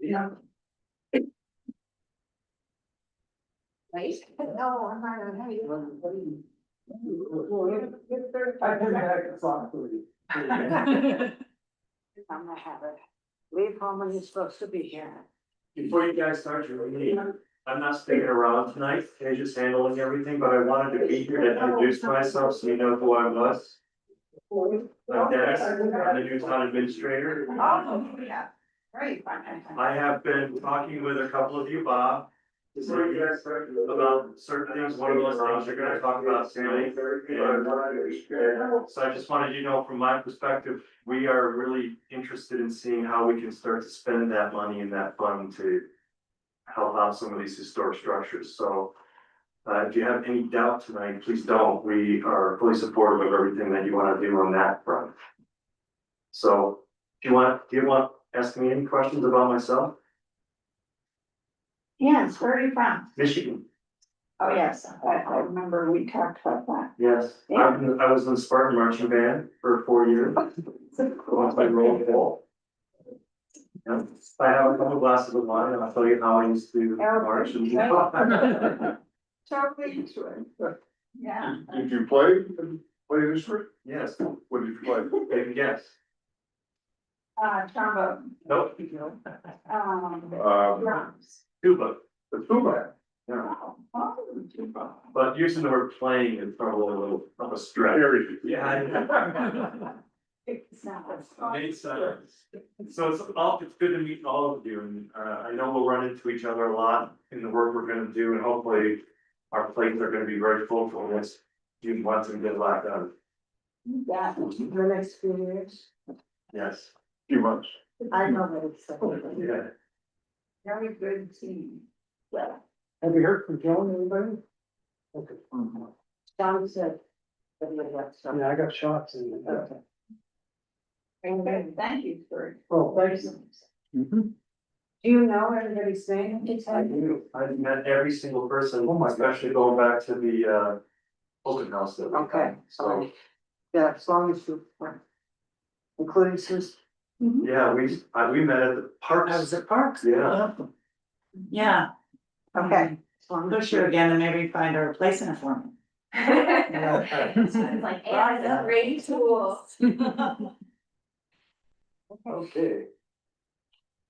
Yeah. Right? No, I'm not gonna have you. I came back and saw it for you. I'm gonna have it. Leave home when you're supposed to be here. Before you guys start your meeting, I'm not sticking around tonight, I'm just handling everything, but I wanted to be here to introduce myself so you know who I was. I'm Dennis, I'm the new town administrator. Oh, yeah. Great. I have been talking with a couple of you, Bob, this evening, about certain things, one of those things you're gonna talk about tonight. And so I just wanted you to know from my perspective, we are really interested in seeing how we can start to spend that money in that fund to help out some of these historic structures, so. If you have any doubt tonight, please don't, we are fully supportive of everything that you wanna do on that front. So, do you want to ask me any questions about myself? Yes, where are you from? Michigan, Oh, yes, I remember we talked about that. yes, I was in the Spartan marching band for 4 years, once I rolled full. Yeah, I have a couple glasses of wine, and I'll tell you how I used to march and. Totally into it. Yeah. Did you play an instrument? Yes, What did you play? maybe yes, Trombone, nope, drums. tuba, The tuba. yeah, Oh, tuba. but using the word playing is probably a little of a stretch. Very. Yeah. It's not. Made sense. So it's good to meet all of you, and I know we'll run into each other a lot in the work we're gonna do, and hopefully. Our plates are gonna be very full for the next few months and get a lot done. That, the next few years. Yes. Few months. I know that it's a Yeah. very good team. Well, Have you heard from Joan, anybody? Okay. John said. that he had left some. Yeah, I got shots in. Okay. Okay, thank you for. Oh, thanks. Do you know everybody's name? I do, I've met every single person, especially going back to the open house that we had. Okay, So, yeah, as long as you. Including Susan. yeah, we met at the parks. at Parks. Yeah. Yeah, Okay. as long as push you again and maybe find a replacement for me. It's like, AI is a great tool. Okay.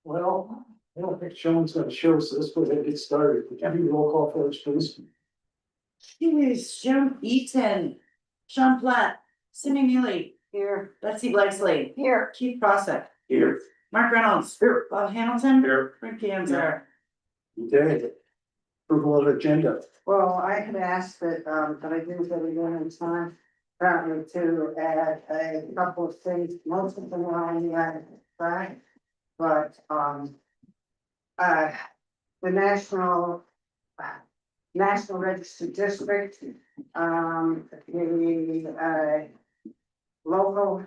Well, I don't think Sean's gonna show us this, but let's get started. Would you do roll call for us, please? Jeez, Jim Eaton, Sean Platt, Cindy Neely, Here, Betsy Blakeslee, here. Keith Prossett, Here. Mark Reynolds, Bob Hamilton, Here. Rick Ganzer. Okay. Approval of agenda. Well, I had asked that, but I didn't get it in time. Apparently to add a couple of things, most of them are on the added track. But, the National Register District, the, local,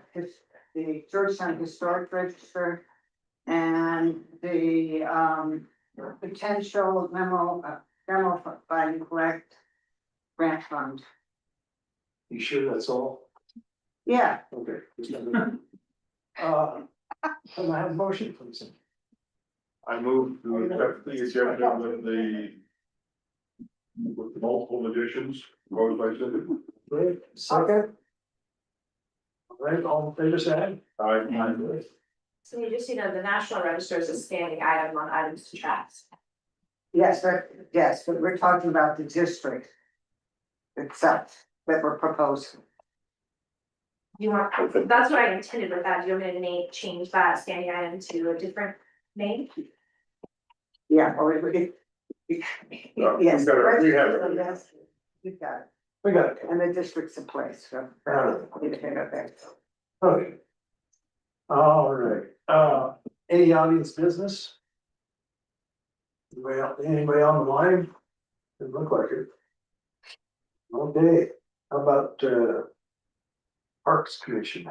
the Georgetown Historic Register. And the, potential demo by neglect grant fund. You sure that's all? Yeah, Okay. Can I have a motion, please? I moved to accept the agenda with multiple additions, proposed by Cindy. Great, second? All right, all in favor, say aye. Aye. So you just, the National Register is a standing item on items to track. yes, but we're talking about the district itself that we're proposing. You want, that's what I intended with that. Do you want me to change that standing item to a different name? Yeah, or yes. we got it, we have it. Yes, we've got it, We got it. and the district's a place, so. Okay. Okay. All right, any audience business? Anybody on the line? Doesn't look like it. Okay, how about, Parks Commission?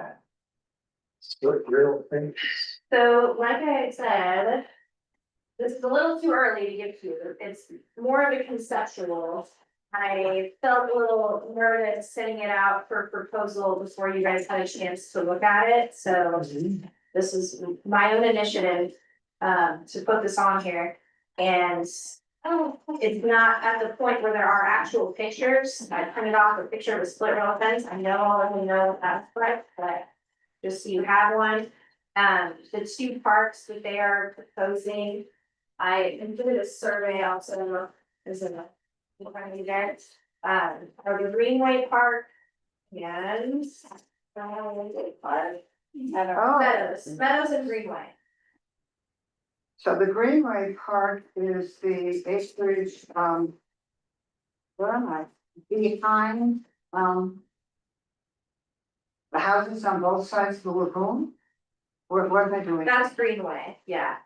Split real things. So like I said, this is a little too early to give to you. It's more of a conceptual. I felt a little nervous sending it out for proposal before you guys had a chance to look at it, so this is my own initiative. to put this on here. And it's not at the point where there are actual pictures. I printed off a picture of a split rail fence. I know all of you know what that's like, but just so you have one. The two parks that they are proposing, I included a survey also, is in the front of you there. Are the Greenway Park and Meadows and Greenway. So the Greenway Park is the acreage, where am I? Behind, the houses on both sides of the lagoon? What are they doing? That's Greenway, yeah.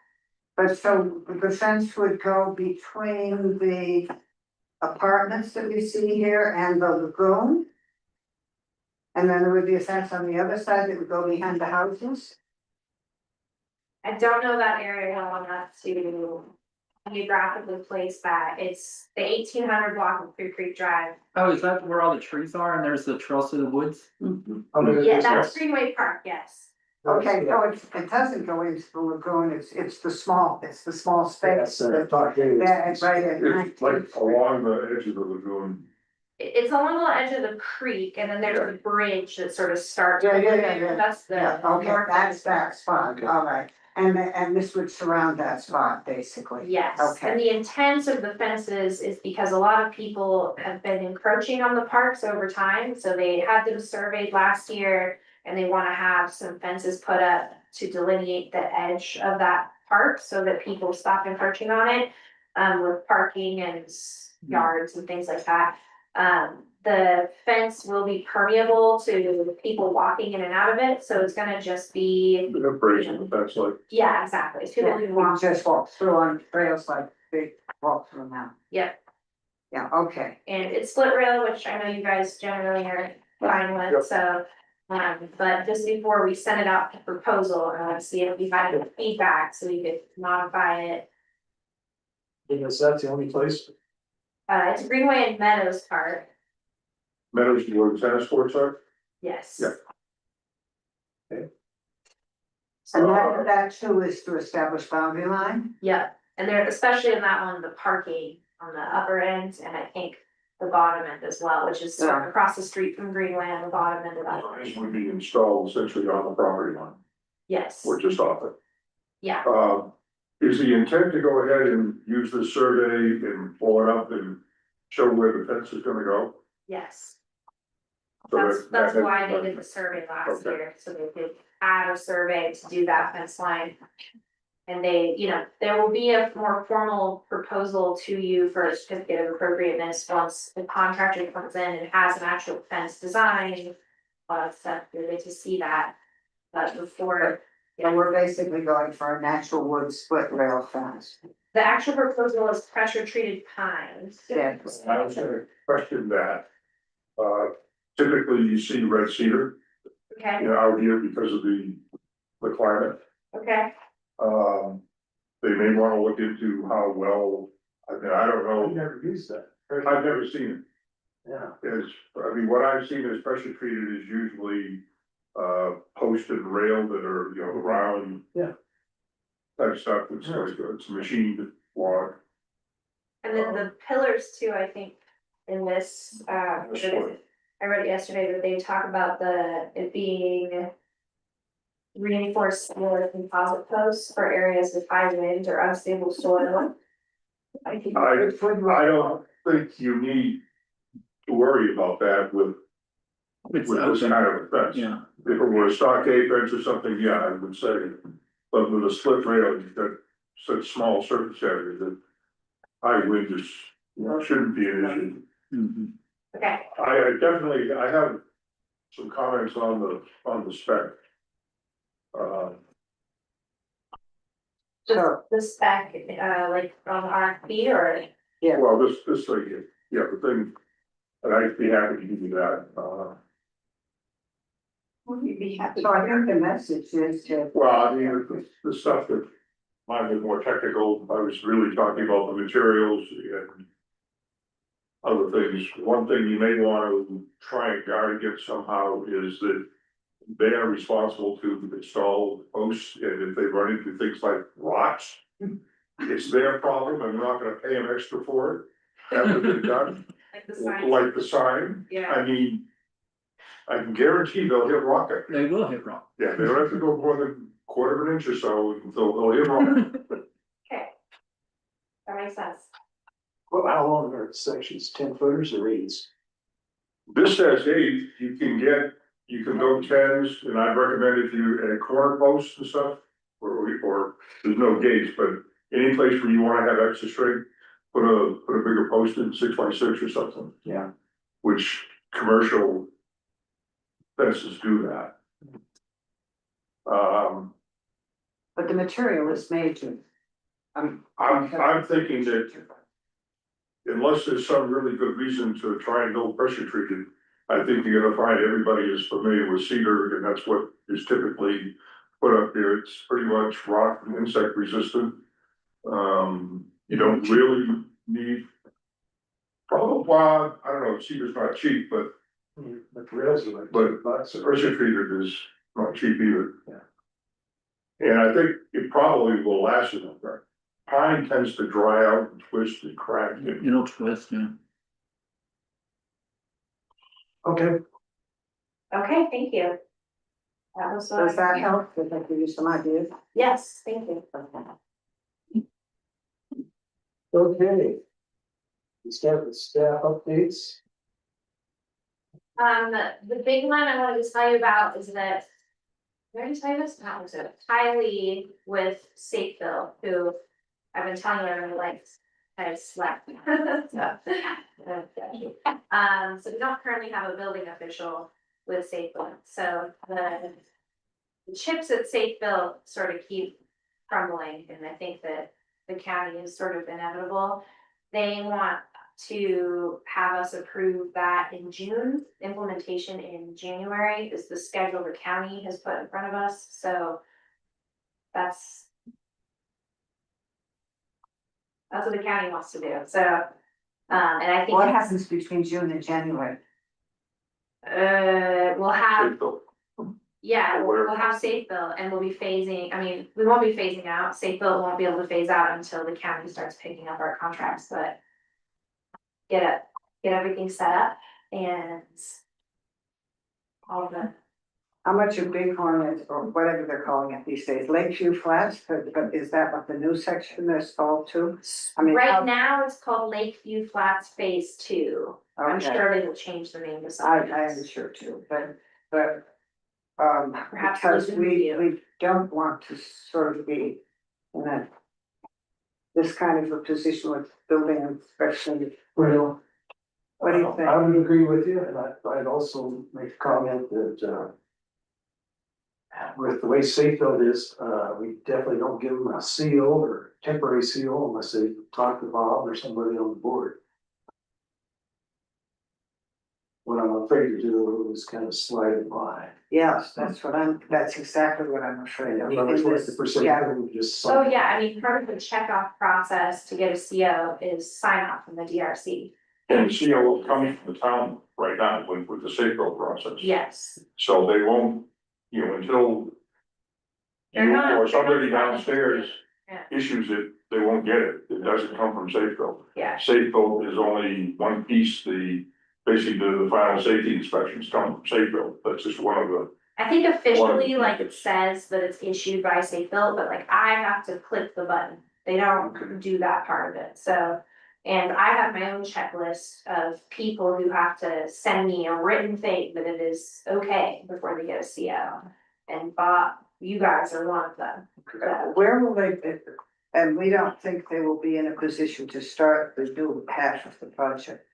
But so the fence would go between the apartments that we see here and the lagoon? And then there would be a fence on the other side that would go behind the houses? I don't know that area well enough to geographically place that. It's the 1800 block of Clear Creek Drive. Oh, is that where all the trees are and there's the trails through the woods? Yeah, that's Greenway Park, yes. Okay, so it doesn't go into the lagoon, it's the small space. That's, talking. Yeah, it's right at It's like 19. along the edge of the lagoon. It's along the edge of the creek and then there's a bridge that sort of starts. Yeah. That's the. Yeah, okay, north that's end. that spot, Okay. all right, and this would surround that spot, basically. Yes, Okay. and the intent of the fences is because a lot of people have been encroaching on the parks over time, so they had them surveyed last year. And they wanna have some fences put up to delineate the edge of that park so that people stop encroaching on it. With parking and yards and things like that. The fence will be permeable to people walking in and out of it, so it's gonna just be, The abrasion, that's like, yeah, exactly, so people You can walk. just walk through on trails like they walk through now. Yeah, Yeah, okay. and it's split rail, which I know you guys generally are fine with, so. But just before we send it out to proposal, see if we had any feedback, so we could modify it. Because that's the only place. It's Greenway and Meadows Park, Meadows where the tennis courts are. yes. Yeah. And that too is to establish boundary line? Yep, and there, especially in that one, the parking on the upper end, and I think the bottom end as well, which is sort of across the street from Greenway on the bottom end of that. Signs would be installed essentially on the property line, Yes, or just off it. yeah, Is the intent to go ahead and use this survey and pull it up and show where the fence is gonna go? yes. So That's that- why they did the survey last Okay. year, so they could add a survey to do that fence line. And they, there will be a more formal proposal to you for a certificate of appropriateness once the contractor comes in and has an actual fence design. Stuff, you're going to see that, but before, And we're basically going for a natural wood split rail fence. the actual proposal is pressure treated pines. Yeah. I was gonna question that. Typically you see red cedar, Okay, out here because of the climate. okay, They may wanna look into how well, I mean, I don't I've know, never used that. I've never seen Yeah. it. What I've seen is pressure treated is usually, posted rail that are, round. Yeah. Type stuff, it's like, it's machined log. and then the pillars too, I think, in this, This one. I read it yesterday that they talk about it being. Reinforced steel or composite posts for areas with high wind or unstable soil. I think. I don't think you need to worry about that with It's this open, kind of a fence. yeah. If it were a stockade fence or something, yeah, I would say, but with a split rail, you've got such small surface area that high wind is, shouldn't be an issue. Mhm. Okay, I have some comments on the spec. the spec, like on the RFP or, Well, this thing, here, yeah, the thing, and I'd be happy to give you that, You'd be happy. So I think the message is to. well, I mean, the stuff that mine was more technical, I was really talking about the materials and other things. One thing you may want to try and guard against somehow is that they are responsible to install posts, and if they run into things like rots. It's their problem, and we're not gonna pay them extra for it. Hasn't been done, Like the sign. like the sign, Yeah, I mean. I can guarantee they'll hit rock it. They will hit rock. Yeah, they don't have to go more than quarter of an inch or so, they'll hit rock. okay. That makes sense. Well, how long are sections, 10 footers or 8s? This says 8, you can go 10s, and I'd recommend if you, at corner posts and stuff. Or there's no gates, but any place where you wanna have extra strength, put a bigger post in 6x6 or something. Yeah. Which commercial fences do that. But the material is made to. I'm thinking that unless there's some really good reason to try and go pressure treated, I think you're gonna find everybody is familiar with cedar, and that's what is typically put up there. It's pretty much rock and insect resistant. You don't really need. Probably, well, I don't know, cedar's not cheap, but Materials are like But- $2 or. pressure treated is not cheap either. Yeah. And I think it probably will last longer. Pine tends to dry out and twist and crack. It'll twist, yeah. Okay, Okay, thank you. That was. Does that help? Does that give you some ideas? Yes, thank you. okay. We start with staff updates. The big one I wanted to tell you about is that. Did I already tell you this? No, was it Kylie with Safeville, who I've been telling you I really liked. I slept. So we don't currently have a building official with Safeville, so the chips at Safeville sort of keep crumbling, and I think that the county is sort of inevitable. They want to have us approve that in June, implementation in January is the schedule the county has put in front of us, so. That's what the county wants to do, so, and I think. What happens between June and January? We'll have, yeah, we'll have Safeville and we'll be phasing, I mean, we won't be phasing out, Safeville won't be able to phase out until the county starts picking up our contracts, but. Get everything set up and. All of the, How much of Bighorn is, or whatever they're calling it these days, Lakeview Flats, but is that what the new section is called too? I mean, right now, it's called Lakeview Flats Phase 2, I'm Okay. sure they will change the name to I something am else. sure too, but. Perhaps Because we we don't want to sort of be in that. This kind of a position with building inspection, Well. what do you think? I would agree with you, and I'd also make a comment that, with the way Safefield is, we definitely don't give them a seal or temporary seal unless they talk to Bob or somebody on the board. What I'm afraid to do is kind of slide it by. Yes, that's exactly what I'm afraid of. In other words, the percent Yeah. we just. Oh, yeah, I mean, part of the checkoff process to get a CO is sign off from the DRC. And CO coming from the town right now with the safeguard process. Yes, So they won't, until. They're You not- or they're somebody not- downstairs Yeah. issues it, they won't get it, it doesn't come from Safeco. yeah, Safeco is only one piece, basically the final safety inspections come from Safeco, that's just one of the. I think officially, like, it says that it's issued by Safeville, but like, I have to click the button. They don't do that part of it, so. And I have my own checklist of people who have to send me a written thing that it is okay before they get a CO. And Bob, you guys are one of them. Where will they be? And we don't think they will be in a position to start the new half of the project.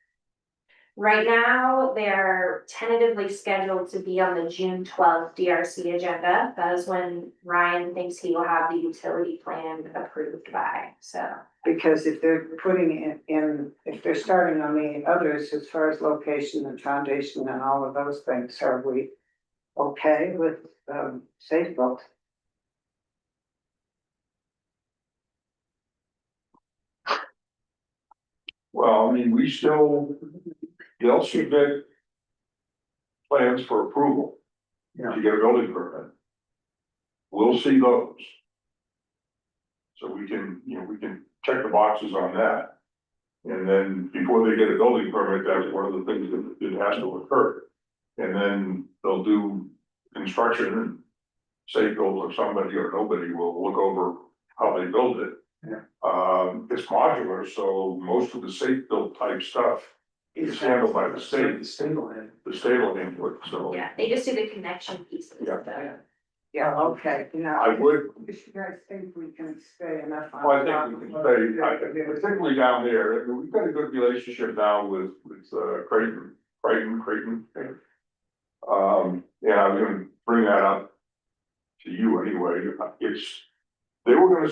Right now, they're tentatively scheduled to be on the June 12th DRC agenda. That is when Ryan thinks he will have the utility plan approved by, so. Because if they're putting it in, if they're starting on the others as far as location and foundation and all of those things, are we okay with Safeco? Well, I mean, they'll submit. Plans for approval. Yeah. To get a building permit. We'll see those. So we can, we can check the boxes on that. And then before they get a building permit, that's one of the things that it has to occur. And then they'll do construction and say, go or somebody or nobody will look over how they build it. Yeah. It's modular, so most of the safe build type stuff is handled by the state, The state land. the state will handle it, so. Yeah, they just do the connection pieces. Yeah. Yeah, okay, I would, You guys think we can stay enough on? well, I think we can say, particularly down there, I mean, we've got a good relationship now with Creighton. Yeah, I was gonna bring that up to you anyway, they were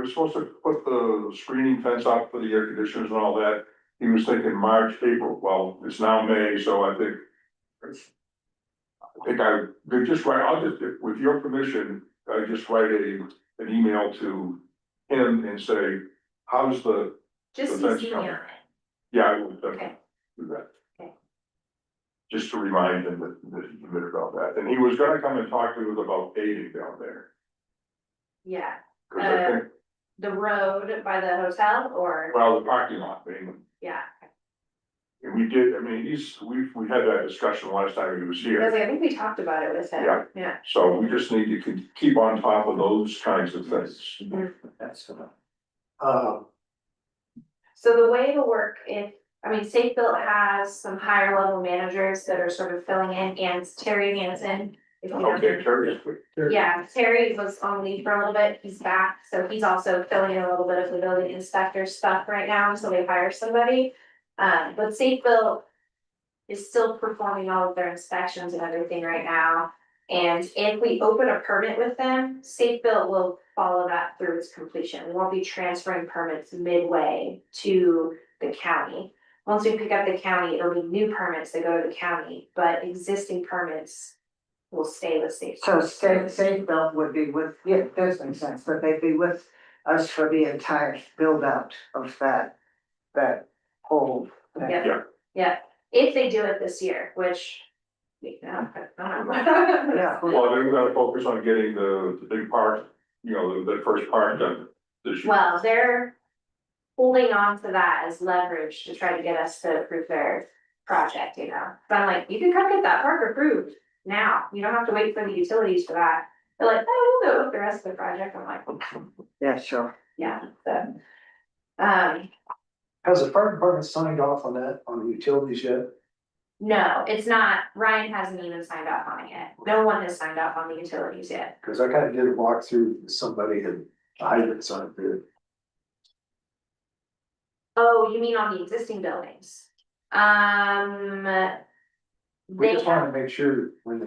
supposed to put the screening fence up for the air conditioners and all that. He was thinking March, April, well, it's now May, so I think they just write, I'll just, with your permission, I just write an email to him and say, how's the, Just The fence CC me on cover. it. yeah, I will definitely Okay. do that. Okay. Just to remind him that he committed about that, and he was gonna come and talk to us about paving down there. Yeah, 'Cause I think, the road by the hotel or, well, the parking lot thing, yeah. and we did, I mean, we had that discussion last time he was I was here. like, I think we talked about it with him. Yeah. Yeah. So we just need to keep on top of those kinds of things. That's, So the way to work, Safe Built has some higher level managers that are sort of filling in, and Terry Hansen. If you know Okay, him. Terry, Yeah, Terry was on leave for a little bit, he's back, so he's also filling in a little bit of the building inspector stuff right now until they hire somebody. But Safe Built is still performing all of their inspections and everything right now. And if we open a permit with them, Safe Built will follow that through its completion. We won't be transferring permits midway to the county. Once we pick up the county, it'll be new permits that go to the county, but existing permits will stay with Safe. So safe build would be with, yeah, this makes sense, but they'd be with us for the entire build out of that whole thing. Yeah. Yeah, if they do it this year, which. Yeah. well, then we gotta focus on getting the big part, the first part done this year. Well, they're holding on to that as leverage to try to get us to approve their project, So I'm like, you can come get that park approved now, you don't have to wait for the utilities for that. They're like, oh, we'll go with the rest of the project, I'm like, Yeah, sure. yeah, so. has the fire department signed off on that, on the utilities yet? No, it's not, Ryan hasn't even signed off on it yet, no one has signed off on the utilities yet. Cause I kinda did a walkthrough with somebody and the hydrants on it. Oh, you mean on the existing buildings? We They just wanna make sure when they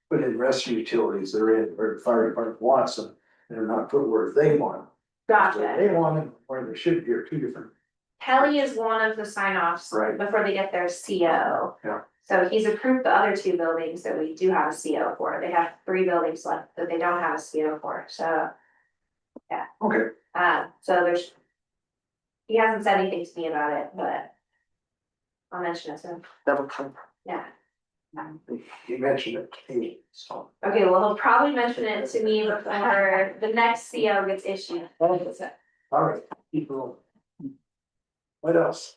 put in rescue utilities, they're in, where the fire department wants them, they're not put where they want them. gotcha. They want them where they should be, or two different. Kelly is one of the sign-offs Right. before they get their CO. Yeah. So he's approved the other two buildings that we do have a CO for, they have 3 buildings left that they don't have a CO for, so. Okay, So there's. He hasn't said anything to me about it, but. I'll mention it soon, Double check. yeah. you mentioned it, to me, so. Okay, well, he'll probably mention it to me before the next CO gets issued. All right, keep rolling. What else?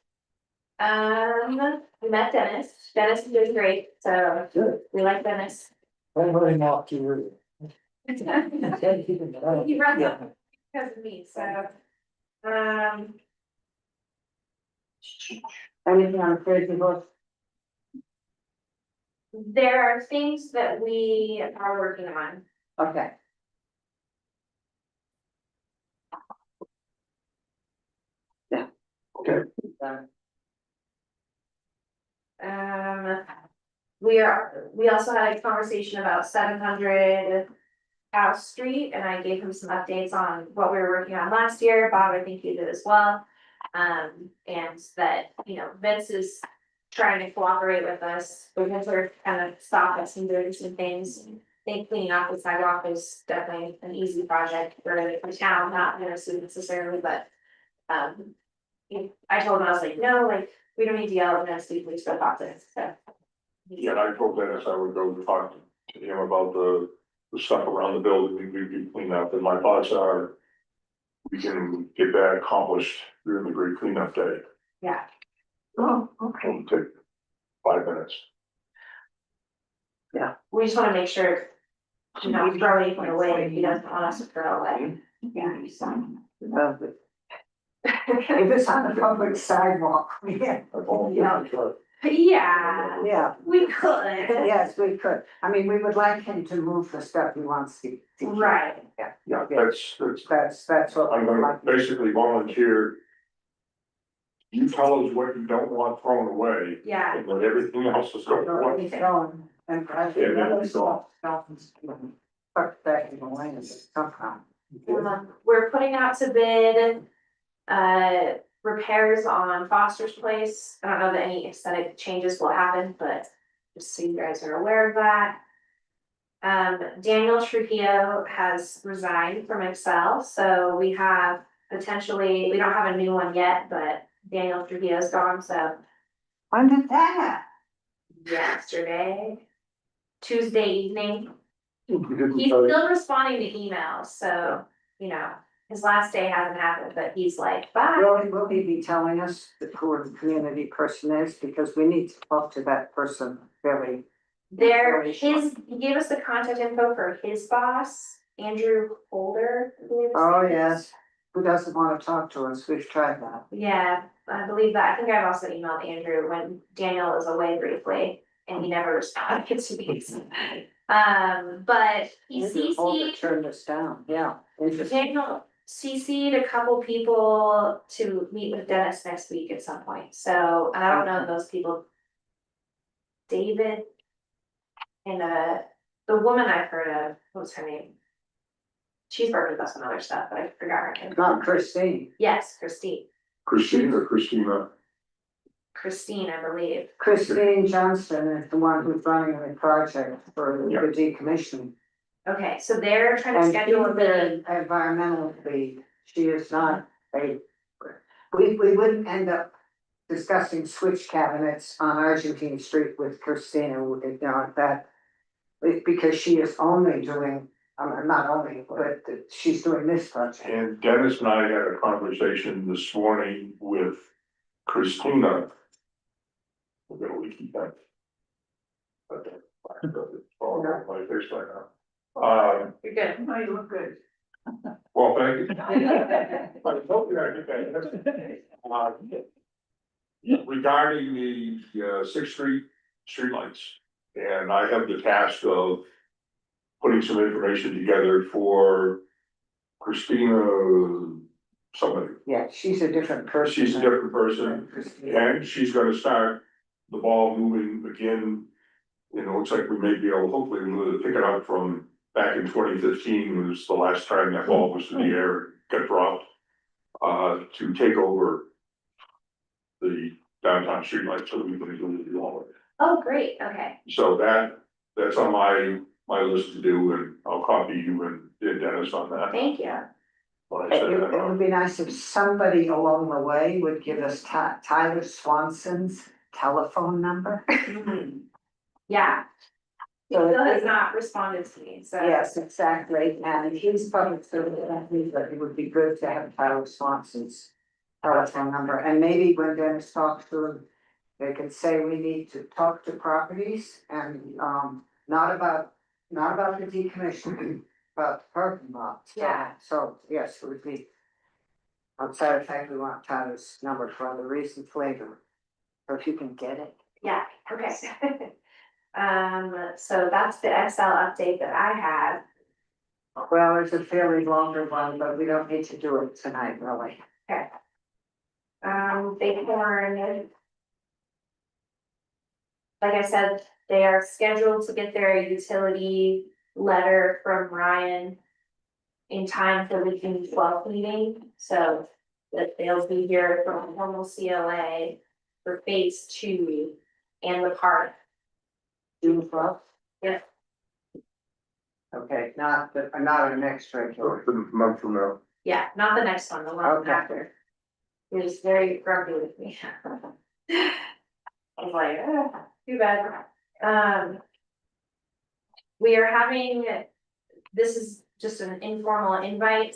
We met Dennis, Dennis is doing great, so Good. we like Dennis. I'm running off too early. He runs up because of me, so. Anything on crazy horse? There are things that we are working on. Okay. Okay, We also had a conversation about 700 House Street, and I gave him some updates on what we were working on last year. Bob, I think you did as well. And that, Vince is trying to cooperate with us, because we're kind of stop us from doing some things. I think cleaning off the sidewalk is definitely an easy project for the town, not necessarily, but. I told him, I was like, no, we don't need to yell at Vince, we just go talk to him, so. Yeah, and I told Dennis I would go talk to him about the stuff around the building, we'd be cleaning up, and my thoughts are. we can get that accomplished during the great cleanup day. Yeah, Oh, okay. It'll take 5 minutes. we just wanna make sure, you know, throw anything away if he doesn't want us to throw away. Yeah, so. If it's on the public sidewalk, yeah, Yeah, yeah, we could. yes, we could. I mean, we would like him to move the stuff he wants to. Right. Yeah, that's, That's what I'm we would gonna like. basically volunteer. You tell us what you don't want thrown away, Yeah, and then everything else is going Let away. me go and I think Yeah, other yeah, stuff, tucked back in the land somehow. we're putting out to bid, repairs on Foster's Place. I don't know that any aesthetic changes will happen, but just so you guys are aware of that. Daniel Trujillo has resigned from Excel, so we have potentially, we don't have a new one yet, but Daniel Trujillo's gone, so When did that yesterday, Tuesday evening. You didn't He's tell you- still responding to emails, so, you know, his last day hasn't happened, but he's like, bye. happen? Will he be telling us who the community person is? Because we need to talk to that person very. He gave us the contact info for his boss, Andrew Holder. I believe his Oh, name is. yes. Who doesn't want to talk to us? We've tried that. Yeah, I believe that. I think I've also emailed Andrew when Daniel was away briefly and he never responded to me. But he Maybe Holder CC'd, turned us down, yeah. Interesting. Daniel CC'd a couple people to meet with Dennis next week at some point. So, and I don't know those people. David. And the woman I've heard of, what's her name? She's worked with us on other stuff, but I forgot her name. Not Christine. Yes, Christine, Christine or Christina? I believe. Christine Johnston is the one who's running the project for Yeah. the decommissioning. Okay, so they're trying to And schedule a she's meeting. the environmental lead. She is not a. We wouldn't end up discussing switch cabinets on Argentine Street with Christina, you know, that. Because she is only doing, not only, but she's doing this project. And Dennis and I had a conversation this morning with Christina. We're gonna keep that. Okay. Oh, my face right now. You're good. Oh, you look good. Well, thank you. I was hoping I'd get that. Regarding the Sixth Street streetlights, and I have the task of putting some information together for Christina, somebody. Yeah, she's a different person. She's a different person, Christina. and she's gonna start the ball moving again. You know, looks like we may be able, hopefully, we'll pick it up from back in 2015 was the last time that ball was in the air, got dropped. To take over the downtown streetlights so that we can do all of it. Oh, great, okay. So that's on my list to do, and I'll copy you and Dennis on that. Thank you. When I It send that would out. be nice if somebody along the way would give us Tyler Swanson's telephone number. Yeah, he So still if- has not responded to me, so. Yes, exactly, and he's public service, but it would be good to have Tyler Swanson's telephone number, and maybe when Dennis talks to him. They could say we need to talk to properties and not about the decommissioning, about the parking lot. Yeah. So, yes, it would be. Outside of fact, we want Tyler's number for other reasons later. Or if you can get it. Yeah, okay. So that's the Excel update that I had. Well, it's a fairly longer one, but we don't need to do it tonight, really. Bighorn. Like I said, they are scheduled to get their utility letter from Ryan. In time for the June 12th meeting, so that they'll be here for a formal COA for phase 2 and the park. June 12th? Yeah. Okay, not our next regular. So, a month from now. Yeah, not the next one, the one Okay. after. He was very grumpy with me. I was like, too bad. We are having, this is just an informal invite.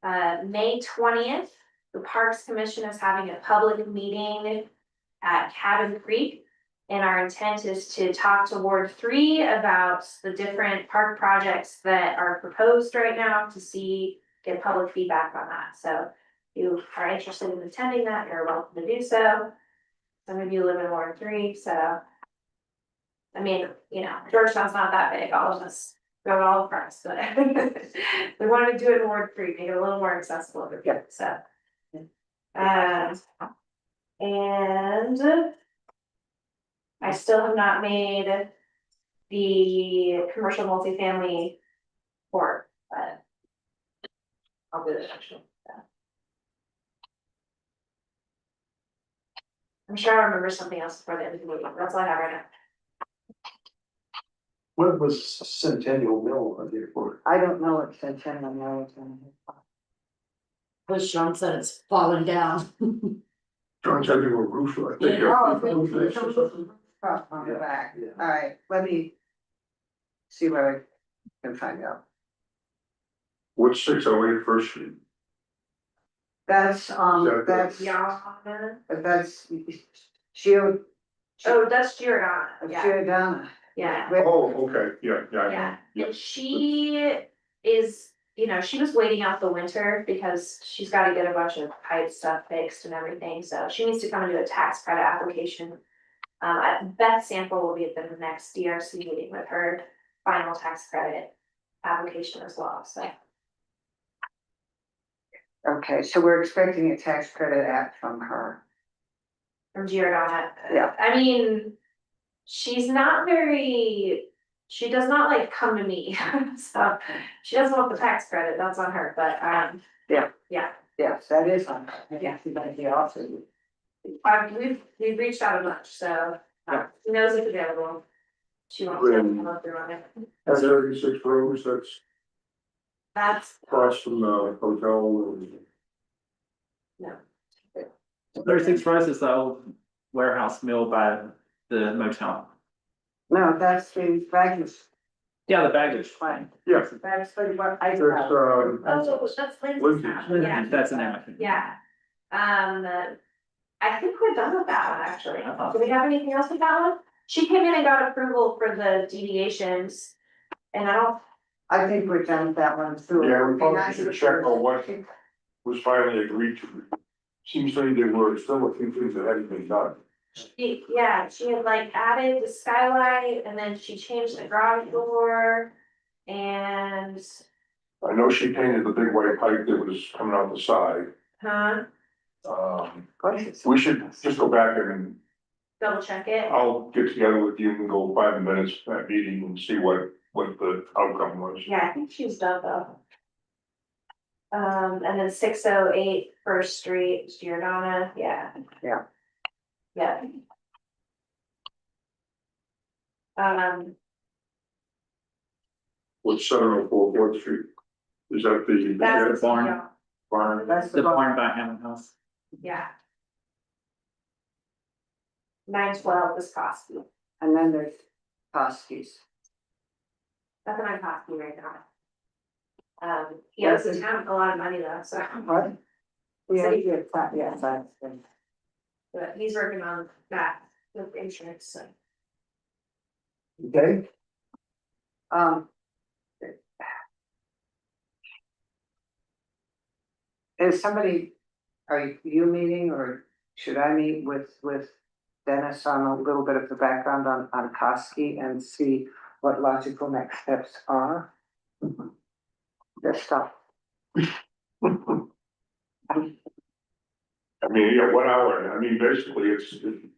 May 20th, the Parks Commission is having a public meeting at Cabin Creek. And our intent is to talk to Ward 3 about the different park projects that are proposed right now to get public feedback on that. So if you are interested in attending that, you're welcome to do so. Some of you live in Ward 3, so. I mean, Georgetown's not that big, all of us go to all the parks, but we wanted to do it in Ward 3, make it a little more accessible for people, so. And I still have not made the commercial multifamily report, but I'll do it actually. I'm sure I'll remember something else before the end of the meeting. That's all I have right now. What was Centennial Mill on the airport? I don't know what Centennial Mill is in. But Sean said it's falling down. John said they were roof, I think. Oh, yeah. Cross on the back, Yeah. alright, let me see what I can find out. What's 608 First Street? That's, that's, Yeah. Shield, Oh, that's Giordana, yeah, Giordana. yeah, Oh, okay, yeah. yeah, and she is, she was waiting out the winter because she's gotta get a bunch of pipe stuff fixed and everything, so she needs to come and do a tax credit application. Beth Sample will be at the next DRC meeting with her final tax credit application as well, so. Okay, so we're expecting a tax credit act from her. From Giordana. Yeah. I mean, she does not like come to me, so she doesn't want the tax credit, that's on her, but, Yes, that is on her. Yeah. She's gonna be also. we've reached out a bunch, so, she knows it's available. She wants to go through on it. That's 36 Rose, that's That's, across from the hotel. no, 36 Rose is the old warehouse mill by the motel. No, that's the baggage. Yeah, the baggage. Fine. Yeah, That's what I. there's, oh, that's Lindsay's Lindsay's. house, yeah, That's an name. yeah. I think we're done with that one, actually. Uh-huh. Do we have anything else with that one? She came in and got approval for the deviations. And I think we're done with that one too. Yeah, we probably should check on what was finally agreed to. Seems to me there were still a few things that hadn't been done. she had like added the skylight and then she changed the garage door. And, I know she painted the big white pipe that was coming out the side. We should just go back and double check it. I'll get together with you and go 5 minutes to that meeting and see what the outcome was. Yeah, I think she's done though. And then 608 First Street, Giordana, yeah. Yeah. Yeah. What's 704 Fourth Street? Is that the That's barn. yeah, barn? That's The barn by Hammond House. yeah. 912 is Kosky. And then there's Koski's. Nothing on Kosky right now. He owes the town a lot of money though, so, What? Yeah, City. yes, that's. but he's working on that with insurance, so. Okay, Is somebody, are you meeting or should I meet with Dennis on a little bit of the background on Koski and see what logical next steps are? This stuff. I mean, yeah, 1 hour, I mean, basically, it's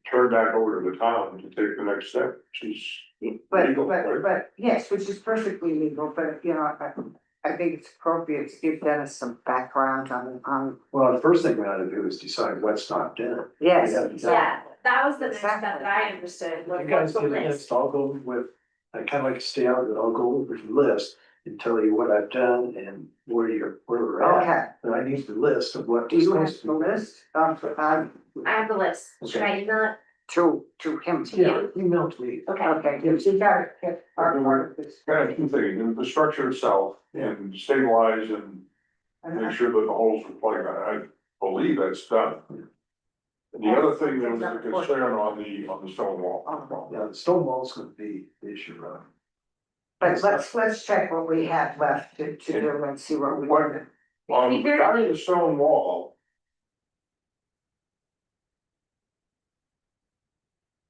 turned back over to the town to take the next step, which is. But, Legal, right? but, yes, which is perfectly legal, but I think it's appropriate to give Dennis some background on, well, the first thing we ought to do is decide what's not done. yes. Yeah. exactly. Yeah, that was the next step Exactly. that I understood, You like, guys what's the do the list? list, I'll go with, I kind of like to stay out of it, I'll go over the list and tell you what I've done and where we're at. Okay, But I need the list of what. do you have the list, I have the list, should I email it to him? to Yeah, you? email to me. Okay, Okay, if you got it, get our part of this. Kind of two things, the structure itself and stabilize and make sure that the holes are plugged. I believe that's done. And the other thing that was a concern on the stone wall. Yeah, the stone wall's gonna be the issue, right? But let's check what we have left to do and see what we want to. Regarding the stone wall.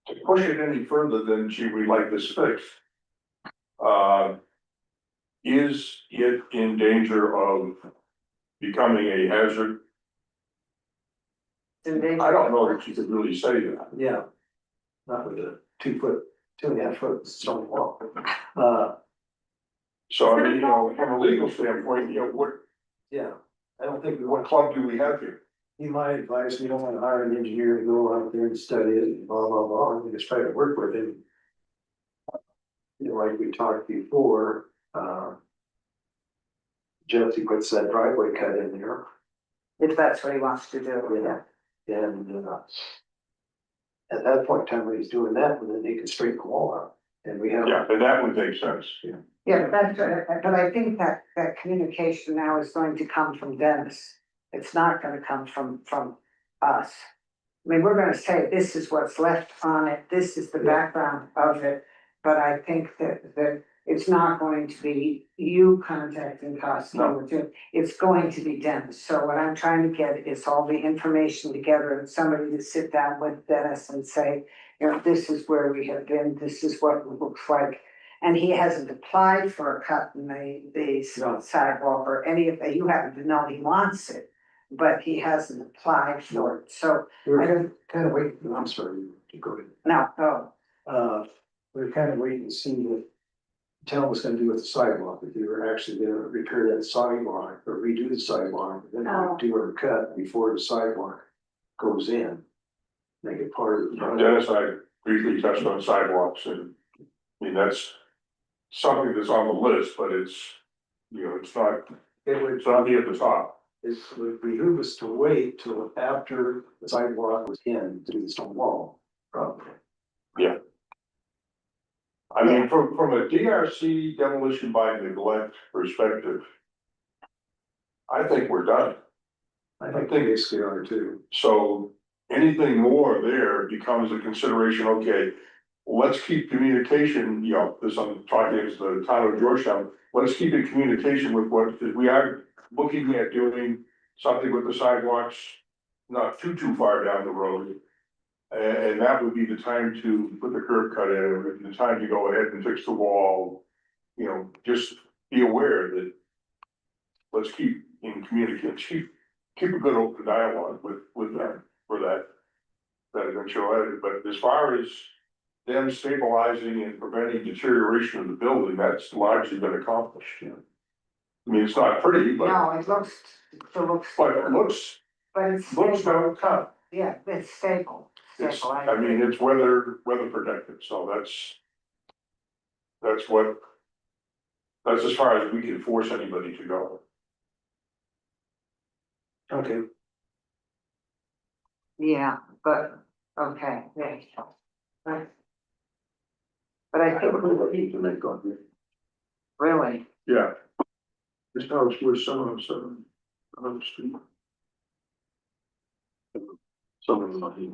To push it any further than gee, we like this fixed. Is it in danger of becoming a hazard? I don't know that you could really say that. Yeah. Not with a 2.5 foot stone wall. So I mean, you know, from a legal standpoint, you know, Yeah, I don't think we what want, club do we have here? in my advice, we don't wanna hire an engineer to go out there and study it and blah, blah, blah, and just try to work with him. You know, like we talked before, Jesse puts that driveway cut in there. If that's what he wants to do, yeah. And, at that point in time, when he's doing that, then he can straighten the wall out, and we have. Yeah, and that would make sense. Yeah, but I think that communication now is going to come from Dennis. It's not gonna come from us. I mean, we're gonna say, this is what's left on it, this is the Yeah. background of it. But I think that it's not going to be you contacting Costco, it's going to be Dennis. So what I'm trying to get is all the information together and somebody to sit down with Dennis and say, you know, this is where we have been, this is what it looks like. And he hasn't applied for a cut in the No. sidewalk or any of that, you happen to know he wants it. But he hasn't applied for it, so I We're don't, kind of waiting, I'm sorry, to go ahead. no, We're kind of waiting to see what the town was gonna do with the sidewalk, if they were actually gonna repair that sidewalk or redo the sidewalk, then Oh. do a cut before the sidewalk goes in. Make it part of the. Dennis and I briefly touched on sidewalks and, I mean, that's something that's on the list, but it's, you know, it's not here at the top. It would behoove us to wait till after the sidewalk was in to do the stone wall, probably. I mean, from a DRC demolition by neglect perspective. I think we're done. I think they are too. So anything more there becomes a consideration, okay. Let's keep communication, you know, this I'm talking as the town of Georgetown, let's keep in communication with what, we are looking at doing something with the sidewalks. Not too far down the road. And that would be the time to put the curb cut in, the time to go ahead and fix the wall. You know, just be aware that. Let's keep in communication, keep a good open dialogue with them for that. That eventuality, but as far as them stabilizing and preventing deterioration of the building, that's largely been accomplished, you know. I mean, it's not pretty, but no, it looks, but it looks but it's down stable, cut. yeah, it's stable. It's, Stable, I mean, it's weather protected, so that's what. That's as far as we can force anybody to go. Okay. Yeah, but, okay, yeah. Right. But I think we Need to make on here. really, Yeah. This house was some of them, on the street. Some of them are here.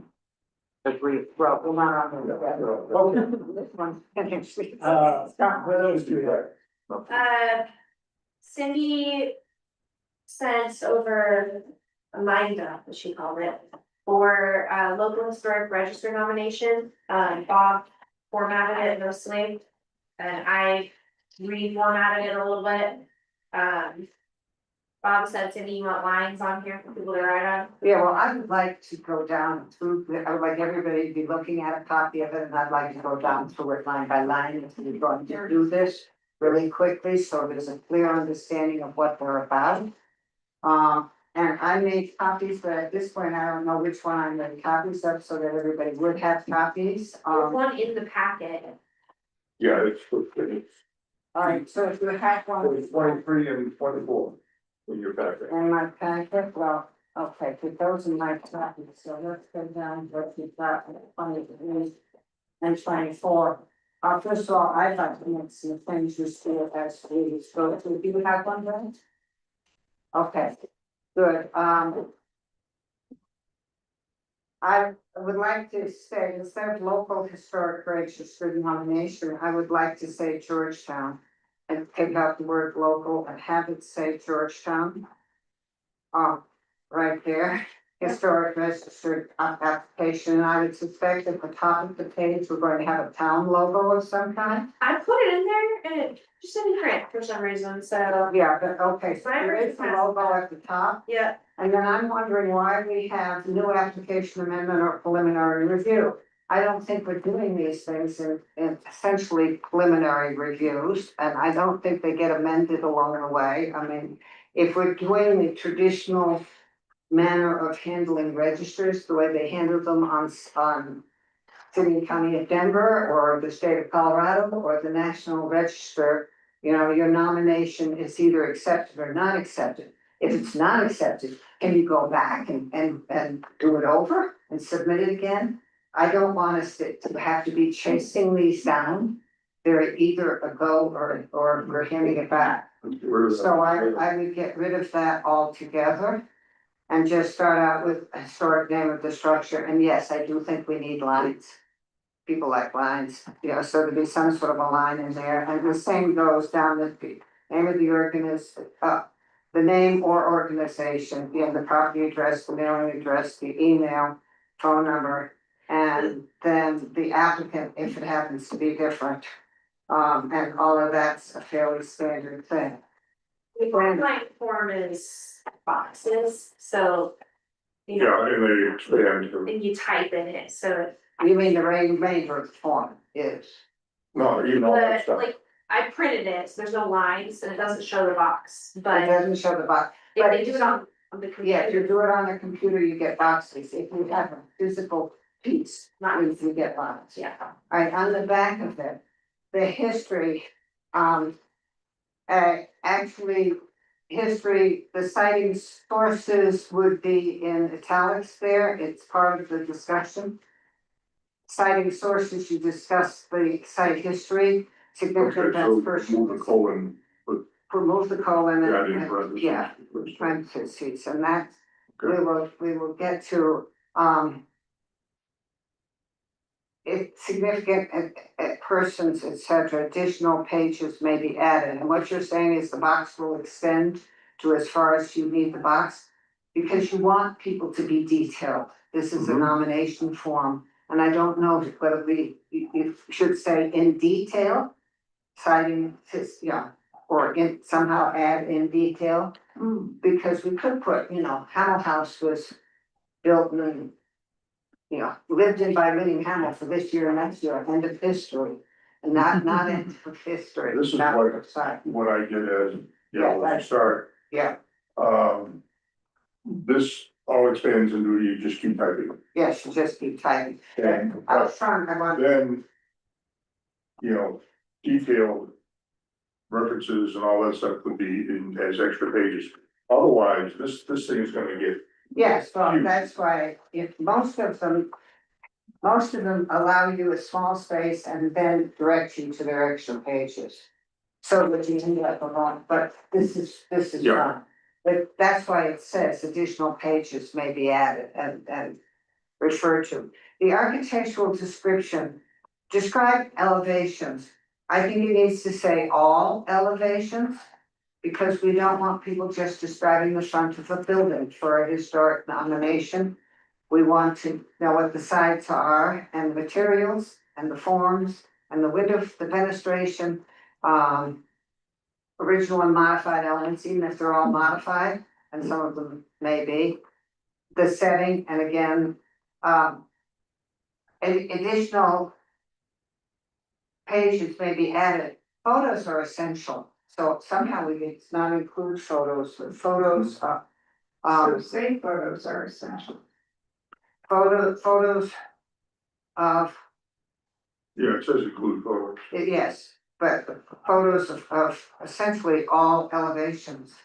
agree, well, we're not on the. Okay. This one. What else do we have? Cindy sent over a mind dump, as she called it, for local historic register nomination. Bob formatted it mostly, and I reformatted it a little bit. Bob said, Cindy, you want lines on here for people to write on? Yeah, well, I would like to go down through, I would like everybody to be looking at a copy of it, and I'd like to go down through it line by line, if we're going to do this really quickly, so there's a clear understanding of what they're about. And I made copies, but at this point, I don't know which one I made copies of, so that everybody would have copies. There's one in the packet. Yeah, it's All right, so if you have one. 23 and 24 in your packet. In my packet, well, okay, so those are my copies, so let's go down, what you've got, 23 and 24. First of all, I'd like to make some changes to it as we go, so do you have one, Brent? Okay, good, I would like to say, instead of local historic register nomination, I would like to say Georgetown. And take out the word local and have it say Georgetown. Right there, historic registered application, and I would suspect at the top of the page, we're going to have a town logo of some kind. I put it in there and it just didn't print for some reason, so, Yeah, but okay, so there is the logo at the top. yeah. And then I'm wondering why we have new application amendment or preliminary review. I don't think we're doing these things in essentially preliminary reviews, and I don't think they get amended along the way. I mean, if we're doing the traditional manner of handling registers, the way they handle them on city and county of Denver or the state of Colorado or the national register, you know, your nomination is either accepted or not accepted. If it's not accepted, can you go back and do it over and submit it again? I don't want us to have to be chasing these down. They're either a go or we're handing it back. So I would get rid of that altogether. And just start out with a historic name of the structure, and yes, I do think we need lines. People like lines, you know, so there'd be some sort of a line in there, and the same goes down the name of the the name or organization, you know, the property address, the mailing address, the email, phone number. And then the applicant, if it happens to be different, and all of that's a fairly standard thing. The client form is boxes, so. You know, Yeah, and they expand to, and you type in it, so You mean the remainder of the form is? no, you know, that the, stuff. like, I printed it, so there's no lines and it doesn't show the box, It but doesn't show the box. if but they it's do it on the Yeah, if you computer. do it on a computer, you get boxes. If you have a physical piece, Lines. you get lines. Yeah, Alright, on the back of it, the history, actually, history, the citing sources would be in italics there. It's part of the discussion. Citing sources, you discuss the site history, significant Okay, so events, move the persons, colon, remove the colon add in and, parentheses. yeah, parentheses, and that Okay. we will get to, if significant persons, et cetera, additional pages may be added, and what you're saying is the box will extend to as far as you need the box. Because you want people to be detailed, this is a Mhm. nomination form, and I don't know whether you should say in detail. Citing this, yeah, or in somehow add in detail, because we could put, you know, Hamel House was built in. You know, lived in by William Hamel for this year and next year, end of history, and not end of history. This is not what- of sight. What I get as, you Yeah, know, when you right. start, Yeah, this all expands into you just keep typing. yes, you just keep typing. And I was trying, I want, then, you know, detailed references and all that stuff would be in as extra pages. Otherwise, this thing is gonna get, yes, well, that's why, if most of them. Most of them allow you a small space and then direct you to their extra pages. So that you end up along, but this is Yeah. fine. But that's why it says additional pages may be added and referred to. The architectural description, describe elevations. I think it needs to say all elevations. Because we don't want people just describing the front of a building for a historic nomination. We want to know what the sides are and the materials and the forms and the width of the fenestration. Original and modified elements, even if they're all modified, and some of them may be. The setting, and again, additional pages may be added. Photos are essential, so somehow we need to not include photos, but photos, say photos are essential. Photos of, yeah, it says include photos. yes, but photos of essentially all elevations.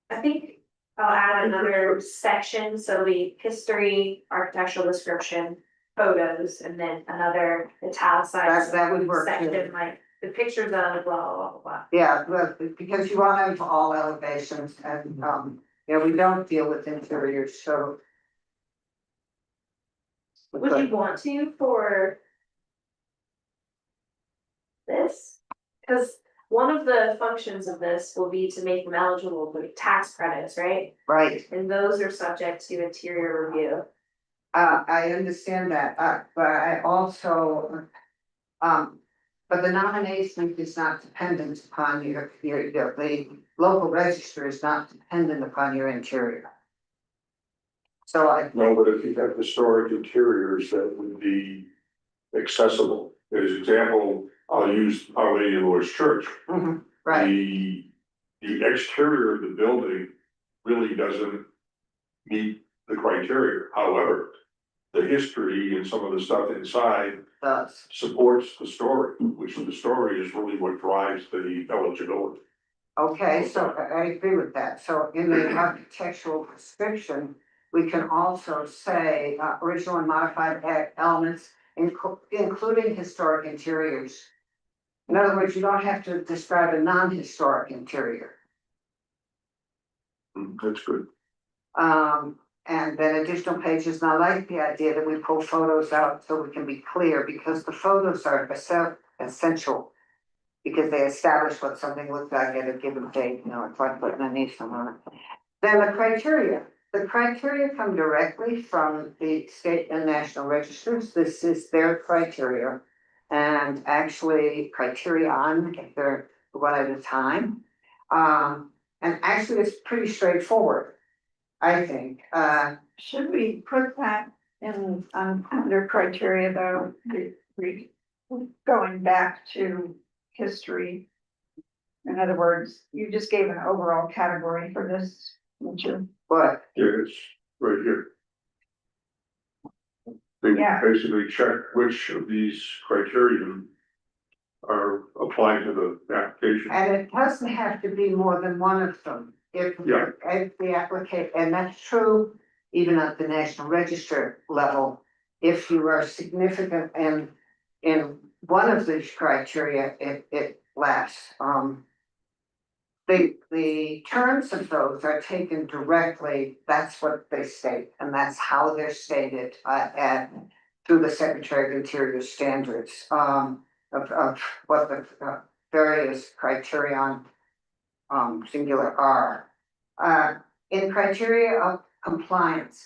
I think I'll add another section, so it'll be history, architectural description, photos, and then another italicized That would work too. section, like the pictures of blah, blah, blah, blah. Yeah, but because you want them to all elevations and, you know, we don't deal with interiors, so. Would you want to for this? Cause one of the functions of this will be to make them eligible for tax credits, right? Right, And those are subject to interior review. I understand that, but I also, but the nomination is not dependent upon the local register is not dependent upon your interior. So I, No, but if you have historic interiors that would be accessible, as example, I'll use Our Lady of Lourdes Church. right, The exterior of the building really doesn't meet the criteria, however, the history and some of the stuff inside does, supports the story, which the story is really what drives the eligibility. okay, so I agree with that, so in the architectural description. We can also say, original and modified elements, including historic interiors. In other words, you don't have to describe a non-historic interior. That's good. And then additional pages, and I like the idea that we pull photos out so we can be clear, because the photos are essential. Because they establish what something looks like at a given date, you know, it's like putting a nation on it. Then the criteria come directly from the state and national registers, this is their criteria. And actually criterion, if they're one at a time. And actually it's pretty straightforward, I think, Should we put that in, under criteria though, going back to history? In other words, you just gave an overall category for this, didn't you? but Yeah, it's right here. They Yeah. basically check which of these criteria are applied to the application. and it doesn't have to be more than one of them. If Yeah. the applicant, and that's true even at the National Register level. If you are significant in one of these criteria, it lasts. The terms of those are taken directly, that's what they state, and that's how they're stated through the Secretary of Interior standards of what the various criterion singular are. In criteria of compliance,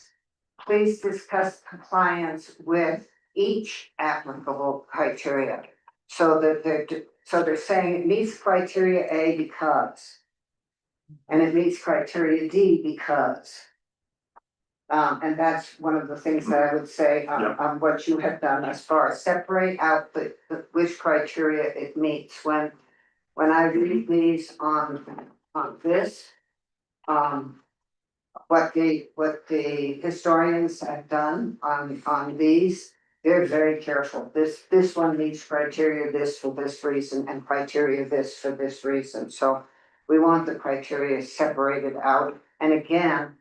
please discuss compliance with each applicable criteria. So that they're saying it meets criteria A because. And it meets criteria D because. And that's one of the things that I would say on what you have done as far as separate out the which criteria it meets. When I read these on this, what the historians have done on these, they're very careful. This one meets criteria this for this reason and criteria this for this reason. So we want the criteria separated out. And again,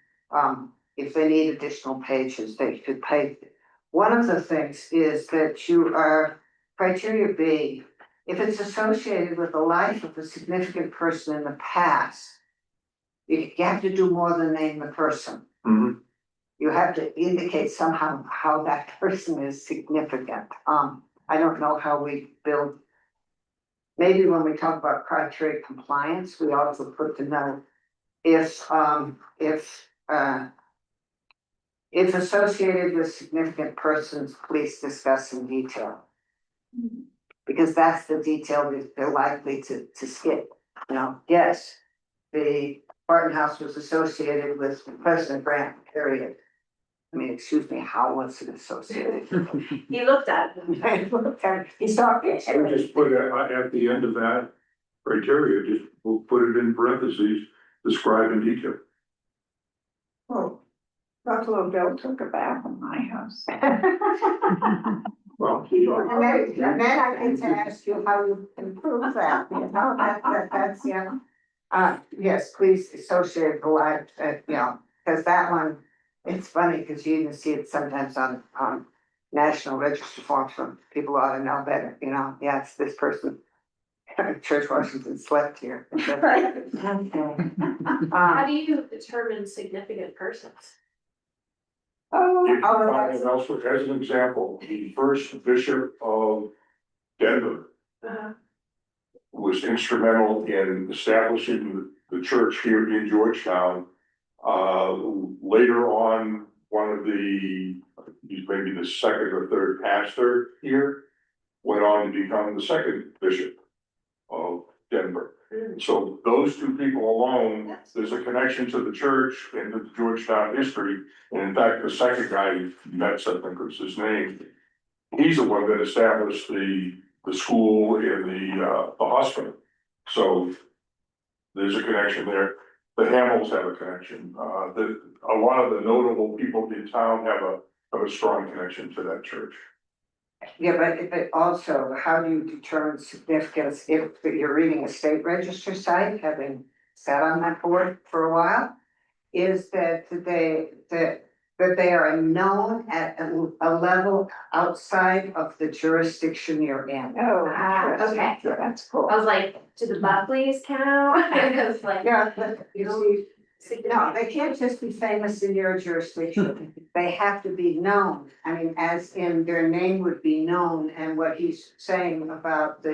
if they need additional pages, they should pay. One of the things is that you are criteria B, if it's associated with the life of a significant person in the past, you have to do more than name the person. Mhm. You have to indicate somehow how that person is significant. I don't know how we build. Maybe when we talk about criteria compliance, we also put to know if associated with significant persons, please discuss in detail. Because that's the detail that they're likely to skip, you know, yes, the Barton House was associated with President Grant, period. I mean, excuse me, how was it associated? He looked at them. He saw I would just put at the end of that criteria, just we'll put it in parentheses, describe in detail. Oh, Buffalo Bill took a bath in my house. Well, And then I need to ask you how you improve that, you know, that's, yeah. Yes, please associate the life, you know, because that one, it's funny, because you even see it sometimes on National Register forms from people who ought to know better, you know, yeah, it's this person. Church Washington slept here. How do you determine significant persons? Oh, If you Oh, find that's- it elsewhere, as an example, the first bishop of Denver was instrumental in establishing the church here in Georgetown. Later on, one of the, he's maybe the second or third pastor here, went on to become the second bishop of Denver. So those two people alone, there's a connection to the church and to the Georgetown history. And in fact, the second guy, Metz, I think was his name, he's the one that established the school and the hospital. So there's a connection there. The Hamels have a connection. A lot of the notable people in town have a strong connection to that church. Yeah, but also, how do you determine significance if you're reading a state register site, having sat on that board for a while? Is that they are known at a level outside of the jurisdiction you're in. Oh, Okay. that's cool. I was like, do the Buckleys count? I was like, Yeah, but you see, no, they can't just be famous in your jurisdiction. They have to be known. I mean, as in their name would be known, and what he's saying about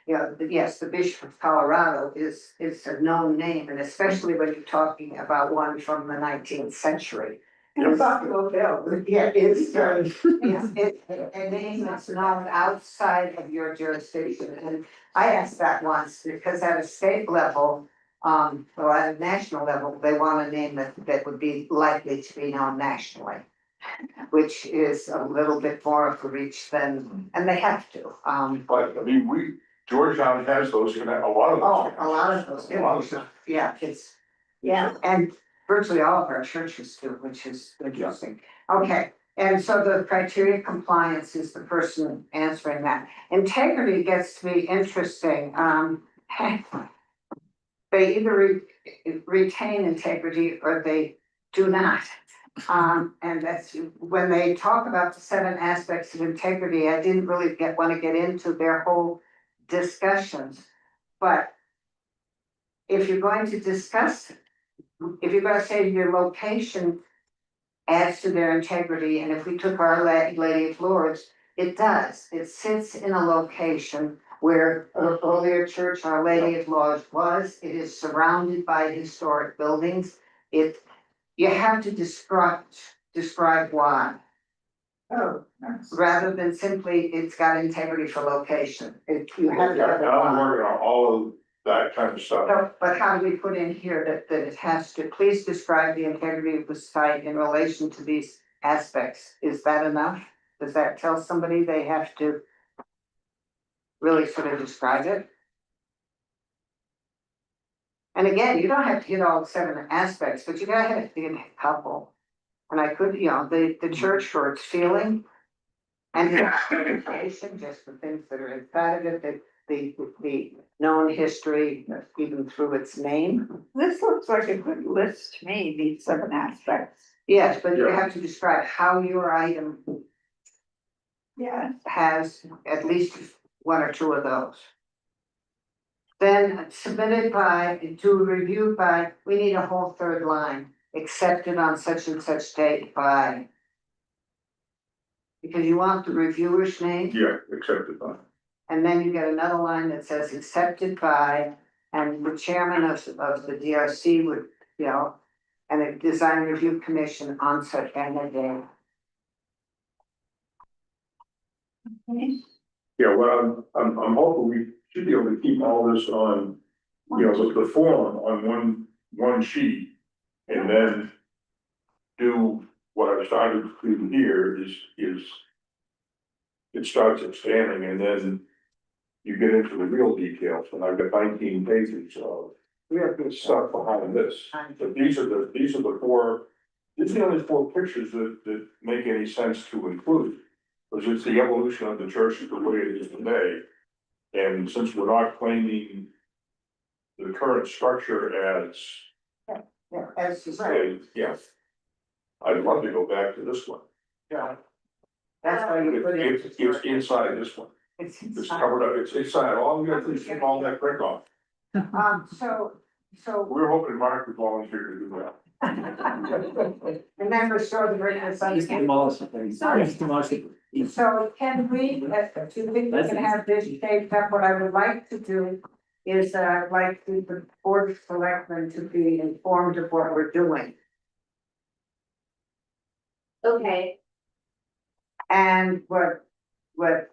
yes, the Bishop of Colorado is a known name, and especially when you're talking about one from the 19th century. And Buffalo Bill. Yeah, it's a name that's known outside of your jurisdiction, and I asked that once, because at a state level, or at a national level, they want a name that would be likely to be known nationally. Which is a little bit more of a reach than, and they have to, But I mean, Georgetown has those, a lot of those. a lot of those, A lot of them. yeah, it's. Yeah. And virtually all of our churches do, which is interesting. Okay, and so the criteria compliance is the person answering that. Integrity gets to be interesting. They either retain integrity or they do not. And that's when they talk about the 7 aspects of integrity, I didn't really want to get into their whole discussions. But if you're going to discuss, if you're going to say your location adds to their integrity, and if we took Our Lady of Lourdes, it does. It sits in a location where the earlier church, Our Lady of Lourdes was. It is surrounded by historic buildings. You have to describe why, Oh, that's. rather than simply it's got integrity for location. You have to Yeah, have and a I'm why. working on all of that kind of stuff. So, but how do we put in here that it has to, please describe the integrity of the site in relation to these aspects? Is that enough? Does that tell somebody they have to really sort of describe it? And again, you don't have to hit all 7 aspects, but you gotta have to hit a couple. And I could, the church for its feeling. And its orientation, just the things that are inside of it, the known history, even through its name. This looks like a good list to me, these 7 aspects. Yes, but you Yeah. have to describe how your item Yeah. has at least 1 or 2 of those. Then submitted by, to review by, we need a whole 3rd line, accepted on such and such date by. Because you want the reviewer's name, Yeah, accepted by. and then you get another line that says accepted by, and the chairman of the DRC would, and a design review commission on such and a day. Yeah, well, I'm hoping we should be able to keep all this on, the form on one sheet. And then do what I've started to do here is it starts expanding, and then you get into the real details, and I've got 19 pages of Real good stuff behind this. But these are the 4, these are the only 4 pictures that make any sense to include. Because it's the evolution of the church the way it is today. And since we're not claiming the current structure as, Yeah, as you say, yeah. I'd love to go back to this one. yeah. That's why you put it. It's inside this one. It's It's inside. covered up, it's inside, all we got to do is take all that brick off. So, We were hoping Mark would volunteer to do that. and then restore the brick that's Just on. demolish the thing. Just demolish it. So can we, do you think we can have this shaped up? What I would like to do is, I'd like the board of selectmen to be informed of what we're doing. Okay, And what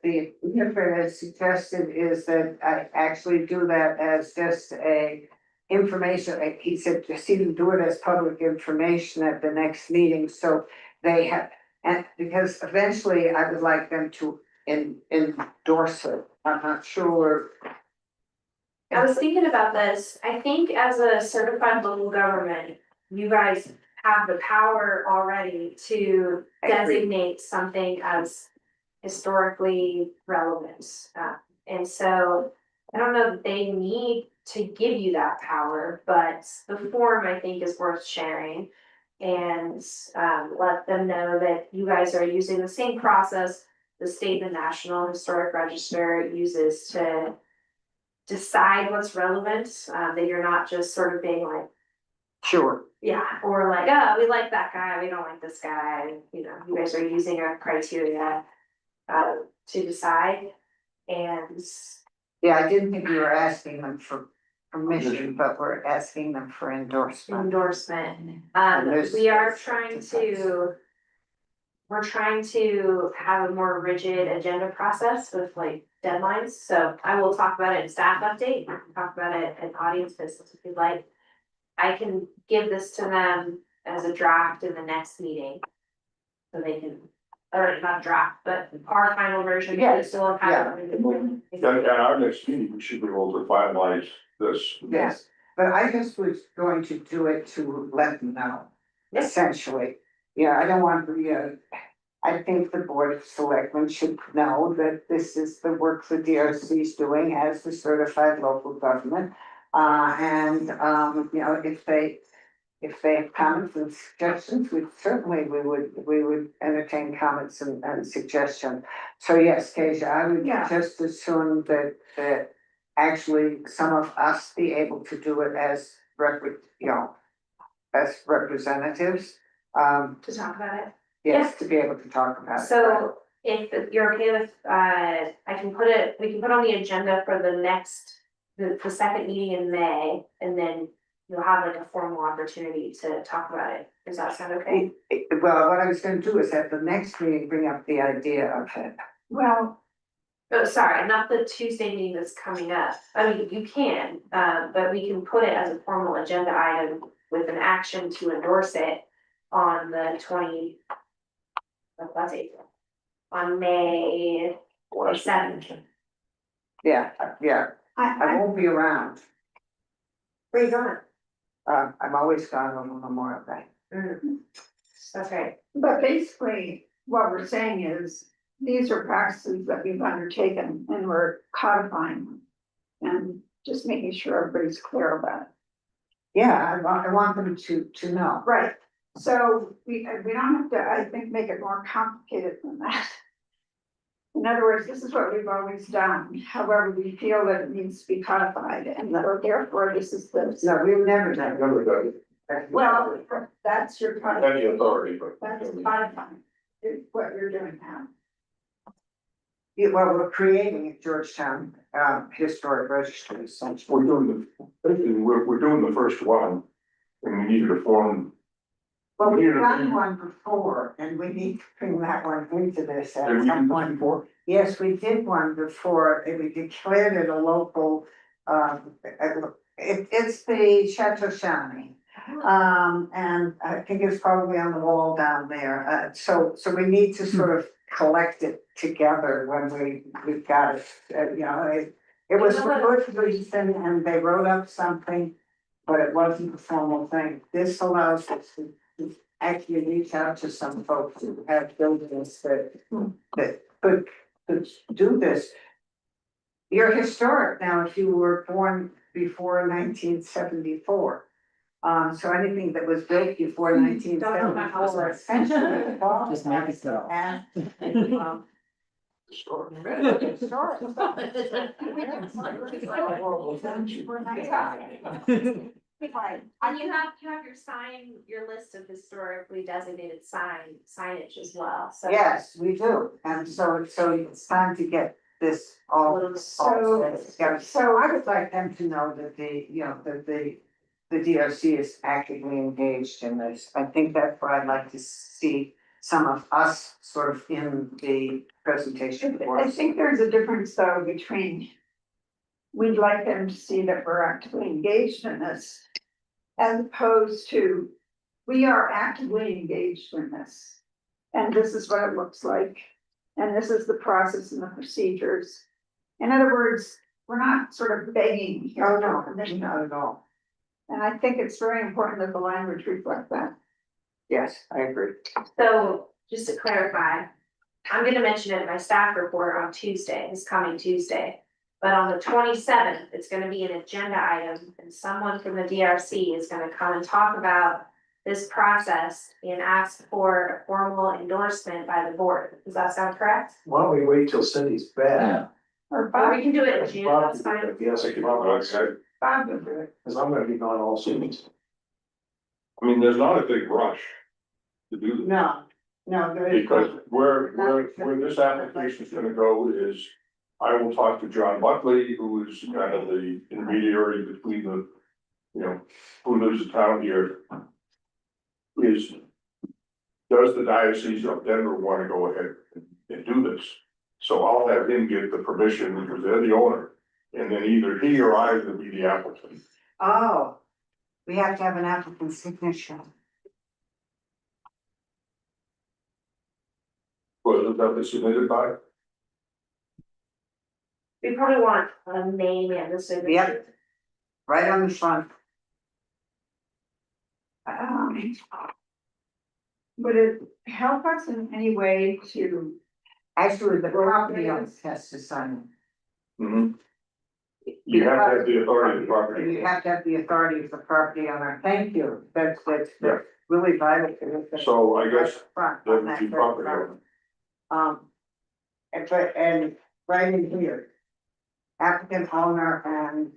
the newspaper has suggested is that I actually do that as just a information, like he said, just even do it as public information at the next meeting, so they have, and because eventually I would like them to endorse it. I'm not sure. I was thinking about this, I think as a certified local government, you guys have the power already to I agree. designate something as historically relevant. And so I don't know that they need to give you that power, but the form I think is worth sharing. And let them know that you guys are using the same process the state and National Historic Register uses to decide what's relevant, that you're not just sort of being like, Sure. yeah, or like, oh, we like that guy, we don't like this guy, you know, you guys are using a criteria to decide. And Yeah, I didn't think we were asking them for permission, but we're asking them for endorsement. endorsement, And there's- we are trying to. We're trying to have a more rigid agenda process with like deadlines, so I will talk about it in staff update, I can talk about it in audience business if you'd like. I can give this to them as a draft in the next meeting. So they can, or not draft, but our final version, Yeah, they still have. And at our next meeting, we should be able to finalize this. Yes, but I just was going to do it to let them know, Yes. essentially. Yeah, I don't want to, I think the board of selectmen should know that this is the work the DRC is doing as the certified local government. You know, if they have comments and suggestions, we would entertain comments and suggestions. So yes, Keisha, I would Yeah. just assume that actually some of us be able to do it as as representatives. To talk about it. Yes, to be able to talk about it. So if you're okay with, we can put on the agenda for the next, the second meeting in May, and then you'll have like a formal opportunity to talk about it. Does that sound okay? Well, what I was gonna do is at the next meeting, bring up the idea of it. Well, Oh, sorry, not the Tuesday meeting that's coming up. I mean, you can, but we can put it as a formal agenda item with an action to endorse it on the that's April. On May 7th. Yeah, yeah, I won't be around. Where are you going? I'm always gone on Memorial Day. That's right. but basically, what we're saying is, these are practices that we've undertaken and we're codifying them. And just making sure everybody's clear about it. Yeah, I want them to know. Right, so we don't have to, I think, make it more complicated than that. In other words, this is what we've always done, however, we feel that it needs to be codified, and therefore this is the. No, we've never done Never done it. Well, that's your. any authority, but. That's codifying, is what you're doing now. Yeah, well, we're creating a Georgetown historic registry, essentially. We're doing we're doing the first one, and we needed a form. Well, we've Yeah. done one before, and we need to bring that one into this at Did we some do one point. before? Yes, we did one before, and we declared it a local, it's the Chateau Shawnee. And I think it's probably on the wall down there, so we need to sort of collect it together when we've got it, it was for good reason, and they wrote up something, but it wasn't a formal thing. This allows us to actually reach out to some folks who have buildings that could do this. You're historic now if you were born before 1974. So anything that was built before 1974 essentially qualifies. Just make it so. And, And you have your list of historically designated signage as well, so. Yes, we do, and so it's time to get this all. So- So I would like them to know that the DRC is actively engaged in this. I think that's where I'd like to see some of us sort of in the presentation. I think there's a difference though between. We'd like them to see that we're actively engaged in this. As opposed to, we are actively engaged in this. And this is what it looks like. And this is the process and the procedures. In other words, we're not sort of begging here. Oh, no, for permission. not at all. And I think it's very important that the language reflect that. Yes, I agree. So, just to clarify, I'm gonna mention it in my staff report on Tuesday, this coming Tuesday. But on the 27th, it's gonna be an agenda item, and someone from the DRC is gonna come and talk about this process and ask for a formal endorsement by the board. Does that sound correct? Why don't we wait till Cindy's back? Or Or we Bob, can do it in June, that's fine. Yes, I can, Bob would do it. because I'm gonna be gone all season. I mean, there's not a big rush to do this. No, there is. Because where this application is gonna go is, I will talk to John Buckley, who is kind of the intermediary between the, who lives in town here. Is, does the Diocese of Denver wanna go ahead and do this? So I'll have him get the permission, because they're the owner, and then either he or I will be the applicant. Oh, we have to have an applicant's signature. Was that was submitted by? We probably want a name and the signature. Yep. Right on the front. Would it help us in any way to, Actually, the property owner has to sign You have to have the authority of the it. property. You have to have the authority of the property owner. Thank you. That's Yeah. really vital to this. So I guess Front that on would that be first property front. owner. And right in here. Applicant owner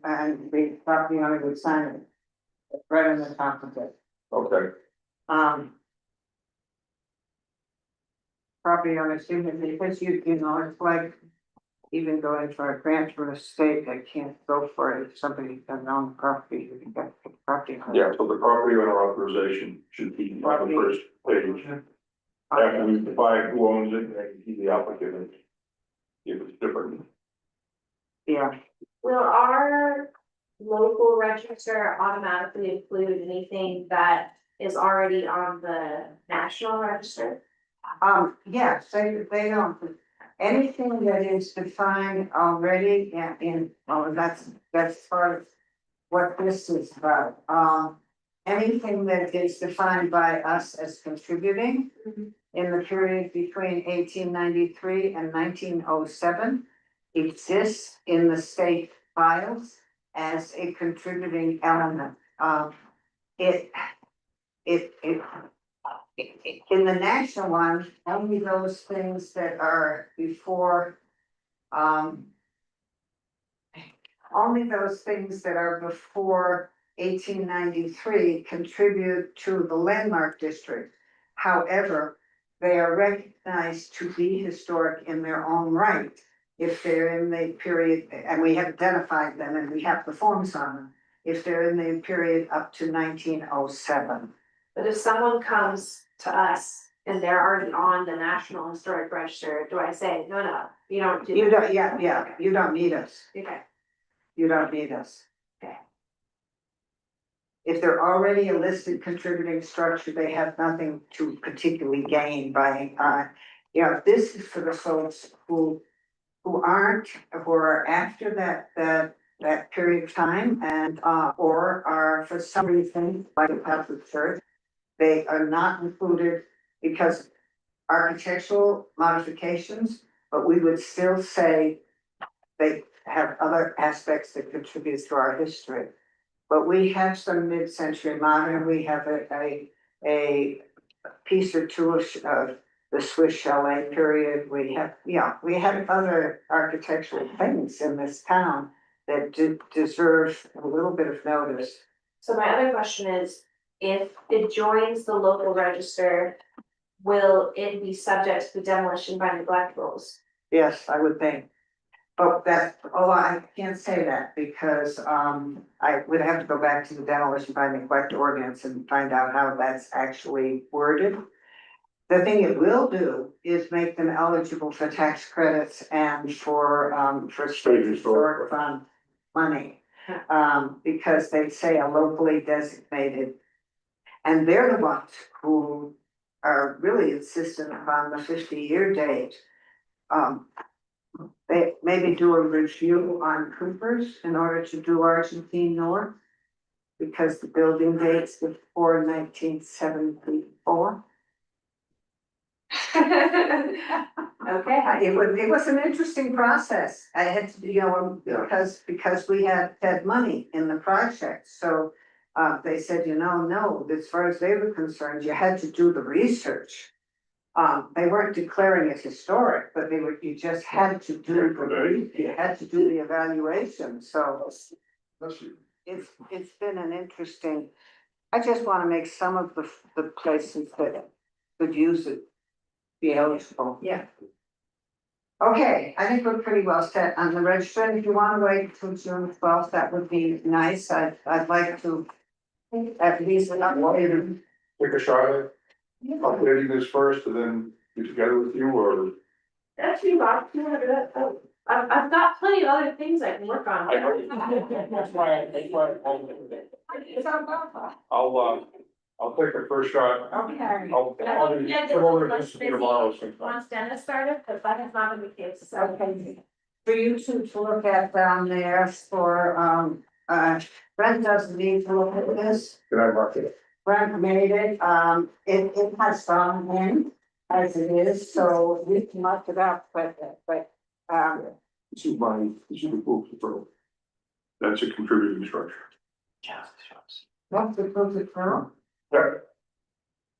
and the property owner would sign it. Right on the top of it. Okay, Property owner signature, because you know, it's like. Even going for a grant from the state, I can't go for it if somebody doesn't own property, you can get the property. owner. yeah, so the property owner authorization should be on the first page. After we define who owns it, and be the applicant. If it's different. Yeah, Will our local register automatically include anything that is already on the national register? yes, they don't, anything that is defined already that's part of what this is about. Anything that is defined by us as contributing in the period between 1893 and 1907 exists in the state files as a contributing element. In the national one, only those things that are before, only those things that are before 1893 contribute to the landmark district. However, they are recognized to be historic in their own right. If they're in the period, and we have identified them and we have the forms on them, if they're in the period up to 1907. But if someone comes to us and they're already on the National Historic Register, do I say, no, you don't do? You don't, yeah, you don't need us. Okay, You don't need us. Okay. If they're already a listed contributing structure, they have nothing to particularly gain by, this is for the folks who are after that period of time and, or are for some reason, like a Catholic Church, they are not included because architectural modifications, but we would still say they have other aspects that contribute to our history. But we have some mid-century modern, we have a piece or two of the Swiss chalet period, we have, we have other architectural things in this town that deserve a little bit of notice. So my other question is, if it joins the local register, will it be subject to demolition by neglect rules? Yes, I would think. But I can't say that because, I would have to go back to the demolition by neglect ordinance and find out how that's actually worded. The thing it will do is make them eligible for tax credits and for state historic fund money. Because they say a locally designated. And they're the ones who are really insistent upon the 50-year date. They maybe do a review on Coopers in order to do Argentine North. Because the building dates before 1974. Okay, It was an interesting process. I had to, because we had money in the project, so. They said, no, as far as they were concerned, you had to do the research. They weren't declaring it historic, but you just had to do, you had to do the evaluation, so. It's been an interesting, I just wanna make some of the places that could use it be eligible. Yeah. Okay, I think we're pretty well set on the register, and if you wanna wait until June 12th, that would be nice, I'd like to. At least not later. Take a shot at updating this first and then get together with you or? that's you, Bob, you wanna do that? Oh, I've got plenty of other things I can work on. That's why. I'll take the first shot. Okay. I'll come over to this tomorrow sometime. Once Dennis started, but that has not been the case, so. Okay. For you two to look at down there for, Brent doesn't need to look at this. Can I mark it? Brent made it, it has gone in as it is, so we can mark it up, but, This is the proof of pearl. That's a contributing structure. what's the proof of pearl? Yeah.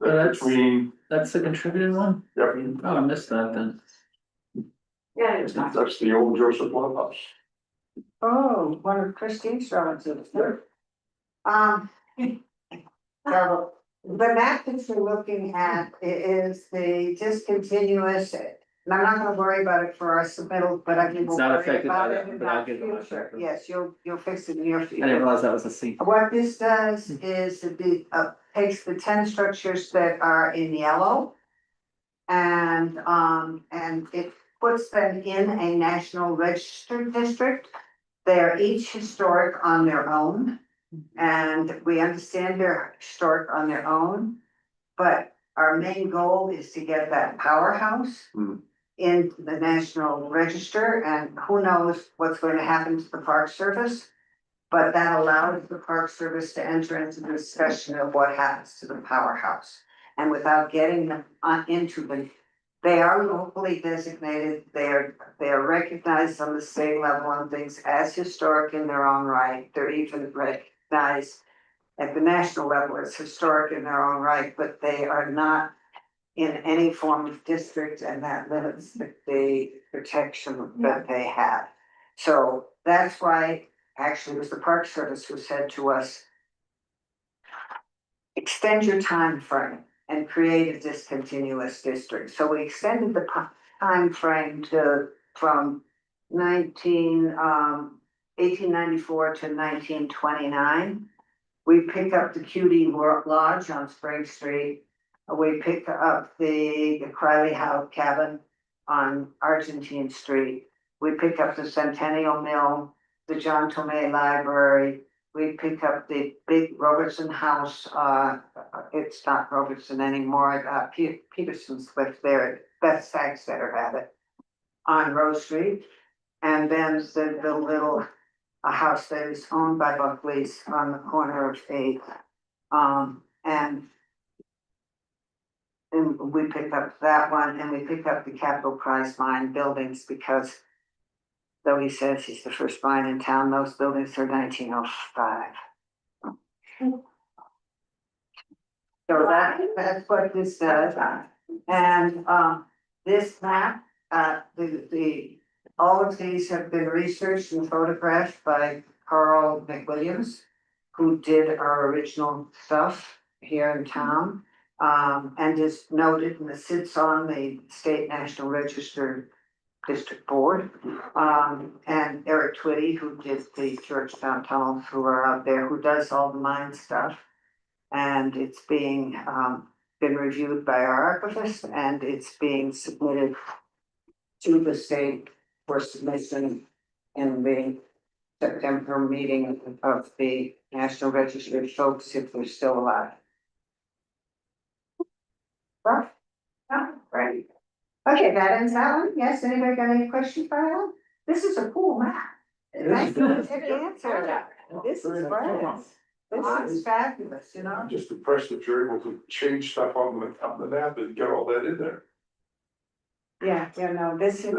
That's between, That's the contributed one? yep, Oh, I missed that then. Yeah, that's the old Joseph Love House. Oh, one of Christine's relatives. So the map that you're looking at is the discontinuous, and I'm not gonna worry about it for our submittal, but I can. It's not affected by about that, it in but I'll the get it on future. record. Yes, you'll fix it in your I didn't future. realize that was a C. What this does is takes the 10 structures that are in yellow. And it puts them in a national register district. They're each historic on their own. And we understand they're historic on their own. But our main goal is to get that powerhouse Hmm. in the National Register, and who knows what's going to happen to the Park Service. But that allows the Park Service to enter into the discussion of what happens to the powerhouse. And without getting them into the, they are locally designated, they are recognized on the state level and things as historic in their own right. They're even recognized at the national level as historic in their own right, but they are not in any form of district, and that limits the protection that they have. So that's why, actually, it was the Park Service who said to us, extend your time frame and create a discontinuous district. So we extended the time frame from 1894 to 1929. We pick up the QD Lodge on Spring Street. We pick up the Criley House Cabin on Argentine Street. We pick up the Centennial Mill, the John Tomei Library. We pick up the big Robertson House. It's not Robertson anymore. Peterson's lived there. Beth Sagstetter had it on Rose Street. And then the little house that is owned by Buckley's on the corner of 8th. And we pick up that one, and we pick up the Capital Prize Mine buildings because though he says he's the first mine in town, those buildings are 1905. So that's what this does. And, this map, all of these have been researched and photographed by Carl McWilliams, who did our original stuff here in town. And is noted and sits on the State National Register District Board. And Eric Twitty, who did the Georgetown Tunnel, who are out there, who does all the mine stuff. And it's being, been reviewed by our archivist, and it's being submitted to the state for submission in the September meeting of the National Register of folks, if they're still alive. Well, right. Okay, that ends that one. Yes, anybody got any questions by that one? This is a cool map. Thank you for the answer. This is great. This is fabulous, you know? I'm just impressed that you're able to change stuff on the map and get all that in there. Yeah, no, this is.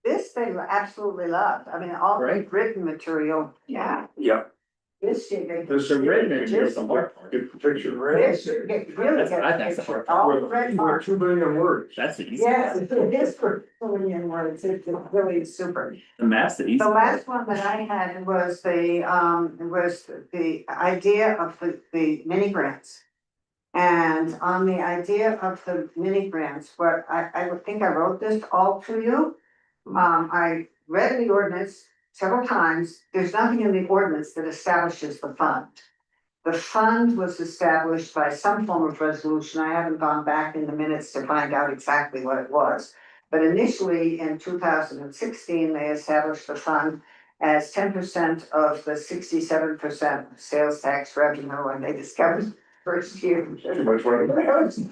This they absolutely loved. I mean, all the Right. written material, yeah, Yeah. this shit. There's some written material from our part. Get the picture. This should get really That's- get I the think that's the picture. hard All We're the red marks. 2 million words. That's the easy. Yes, it is for million words. It's really super. The map's the easy. The last one that I had was the idea of the mini grants. And on the idea of the mini grants, what I would think I wrote this all to you. I read the ordinance several times. There's nothing in the ordinance that establishes the fund. The fund was established by some form of resolution. I haven't gone back in the minutes to find out exactly what it was. But initially, in 2016, they established the fund as 10% of the 67% sales tax revenue when they discovered first year. Too much money.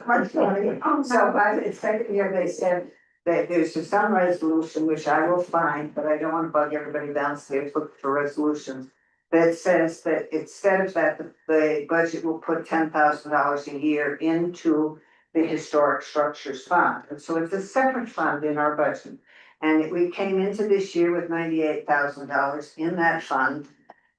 Much money. So by the second year, they said that there's some resolution, which I will find, but I don't want to bug everybody downstairs looking for resolutions. That says that instead of that, the budget will put $10,000 a year into the historic structures fund. And so it's a separate fund in our budget. And we came into this year with $98,000 in that fund.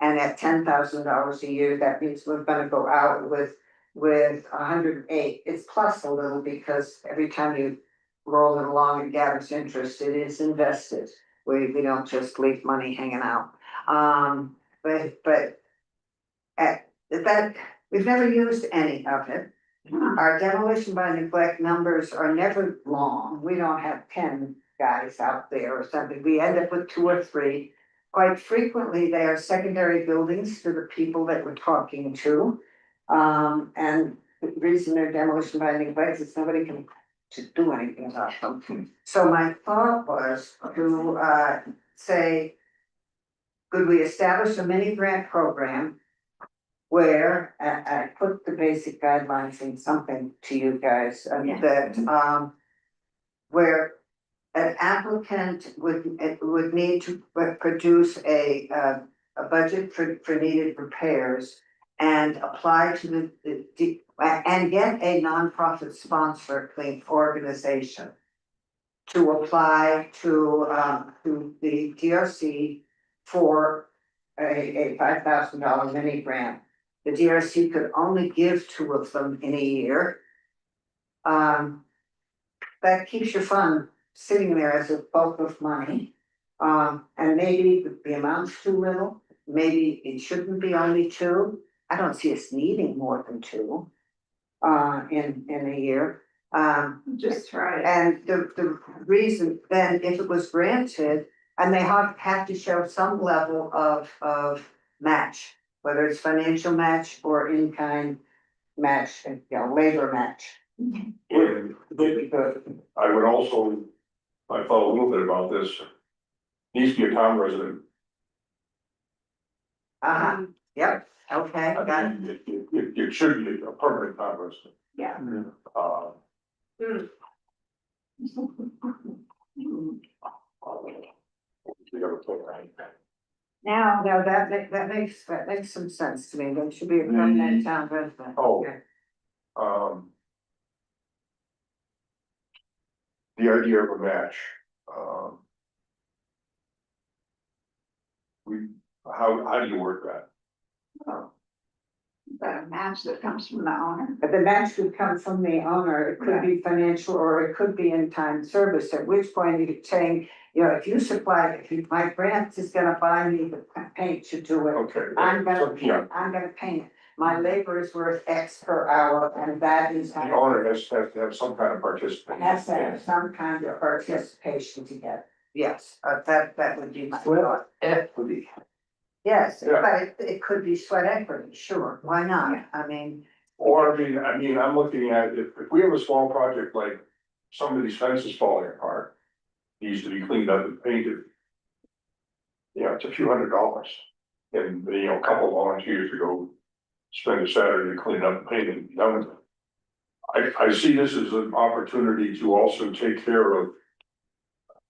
And at $10,000 a year, that means we're gonna go out with 108. It's plus a little because every time you roll it along and gathers interest, it is invested. We don't just leave money hanging out. But at that, we've never used any of it. Our demolition by neglect numbers are never long. We don't have 10 guys out there or something. We end up with 2 or 3. Quite frequently, they are secondary buildings to the people that we're talking to. And the reason they're demolition by neglect is nobody can do anything about them. So my thought was to say, could we establish a mini grant program where I put the basic guidelines in something to you guys, that where an applicant would need to produce a budget for needed repairs and apply to and get a nonprofit sponsor organization to apply to the DRC for a $5,000 mini grant. The DRC could only give 2 of them in a year. That keeps your fund sitting there as a bulk of money. And maybe the amount's too little, maybe it shouldn't be only 2. I don't see us needing more than 2 in a year. Just try it. And the reason then, if it was granted, and they have to show some level of match, whether it's financial match or in-kind match, labor match. And Would be good. I would also, I thought a little bit about this. Needs to be a town resident. Yep, okay, I got it. mean, it should be a permanent town resident. Yeah. We gotta put right. Now, that makes some sense to me. There should be a permanent town resident. Oh. Okay. The idea of a match, how do you work that? The match that comes from the owner. But the match would come from the owner, it could be financial or it could be in time service, at which point you're saying, you know, if you supply, my grant is gonna buy me the paint to do it. Okay. I'm gonna, So, yeah, I'm gonna paint it, my labor is worth X per hour, and that is. the owner has to have some kind of participation. Has to have some kind of participation to get, yes, that would be my Well, thought. equity. Yes, Yeah. but it could be sweat equity, sure, why not, I mean, Or, I mean, I'm looking at, if we have a small project like somebody's fence is falling apart, needs to be cleaned up and painted. You know, it's a few $100. And, you know, a couple of volunteers to go spend a Saturday to clean up and paint it, done with it. I see this as an opportunity to also take care of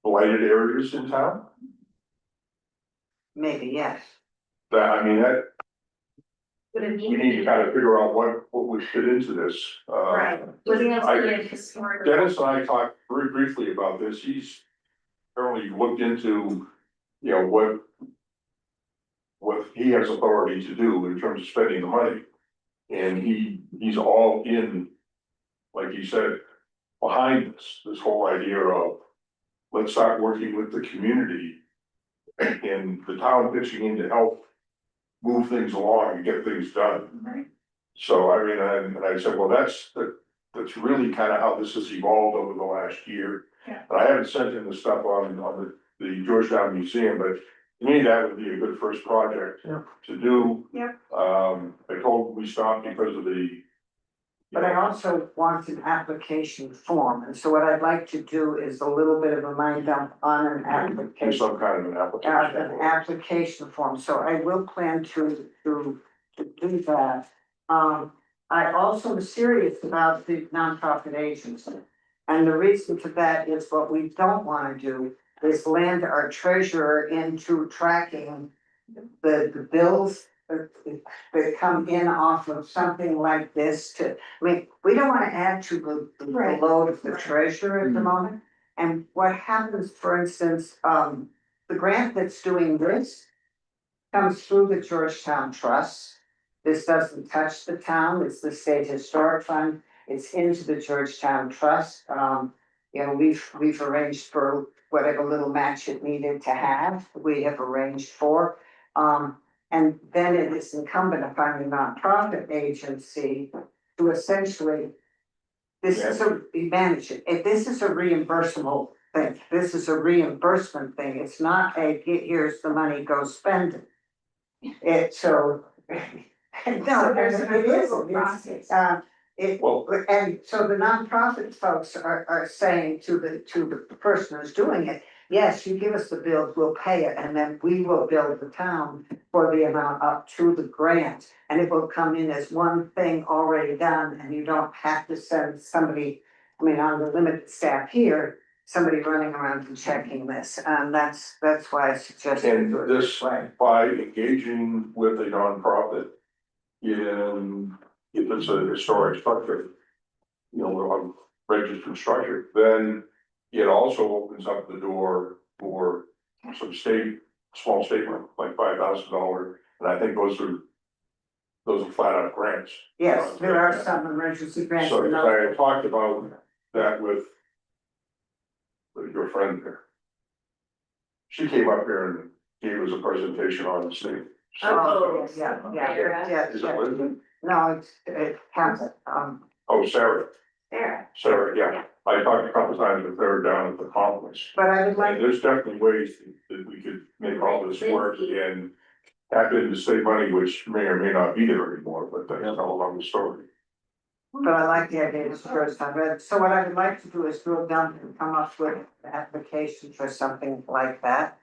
blighted areas in town. maybe, yes. That, I mean, that, Would it we need to kind of figure out what would fit into this. Right. Looking at I- the historic. Dennis and I talked very briefly about this, he's apparently looked into, you know, what he has authority to do in terms of spending the money. And he's all in, like he said, behind this whole idea of, let's start working with the community and the town pitching in to help move things along and get things done. Right. So I mean, and I said, well, that's really kind of how this has evolved over the last year. Yeah. And I haven't sent in the stuff on the Georgetown Museum, but to me, that would be a good first project Yeah. to do. Yeah. I told we stopped because of the. But I also want an application form, and so what I'd like to do is a little bit of a mind dump on an Do application. some kind of an An application. application form, so I will plan to do that. I also am serious about the nonprofit agency. And the reason for that is what we don't wanna do is land our treasurer into tracking the bills that come in off of something like this to, I mean, we don't wanna add to the Right. load of the treasurer at the moment. And what happens, for instance, the grant that's doing this comes through the Georgetown Trust. This doesn't touch the town, it's the State Historic Fund, it's into the Georgetown Trust. You know, we've arranged for whatever little match it needed to have, we have arranged for. And then it is incumbent upon the nonprofit agency to essentially. This is manage it, if this is a reimbursable thing, this is a reimbursement thing, it's not a, here's the money, go spend it. It, so. No, So there's an it is, approval process. Well- and so the nonprofit folks are saying to the person who's doing it, yes, you give us the bill, we'll pay it, and then we will bill the town for the amount up to the grant. And it will come in as one thing already done, and you don't have to send somebody, I mean, on the limited staff here, somebody running around and checking this, and that's why I suggested. And do it this, way. by engaging with a nonprofit in, if it's a historic structure, you know, a registered structure, then it also opens up the door for some small state money, like $5,000, and I think those are flat out grants. Yes, there are some emergency grants. So and I those- had talked about that with your friend there. She came up here and gave us a presentation on the state. Oh, yeah, Sarah. Is it Lisbon? no, it counts, Oh, Sarah, There. yeah. I talked a couple times with her down at the conference. but I would like, And there's definitely ways that we could make all this work and tap into state money, which may or may not be there anymore, but that's all along the story. but I like the idea of the first time, but so what I would like to do is drill down and come up with an application for something like that.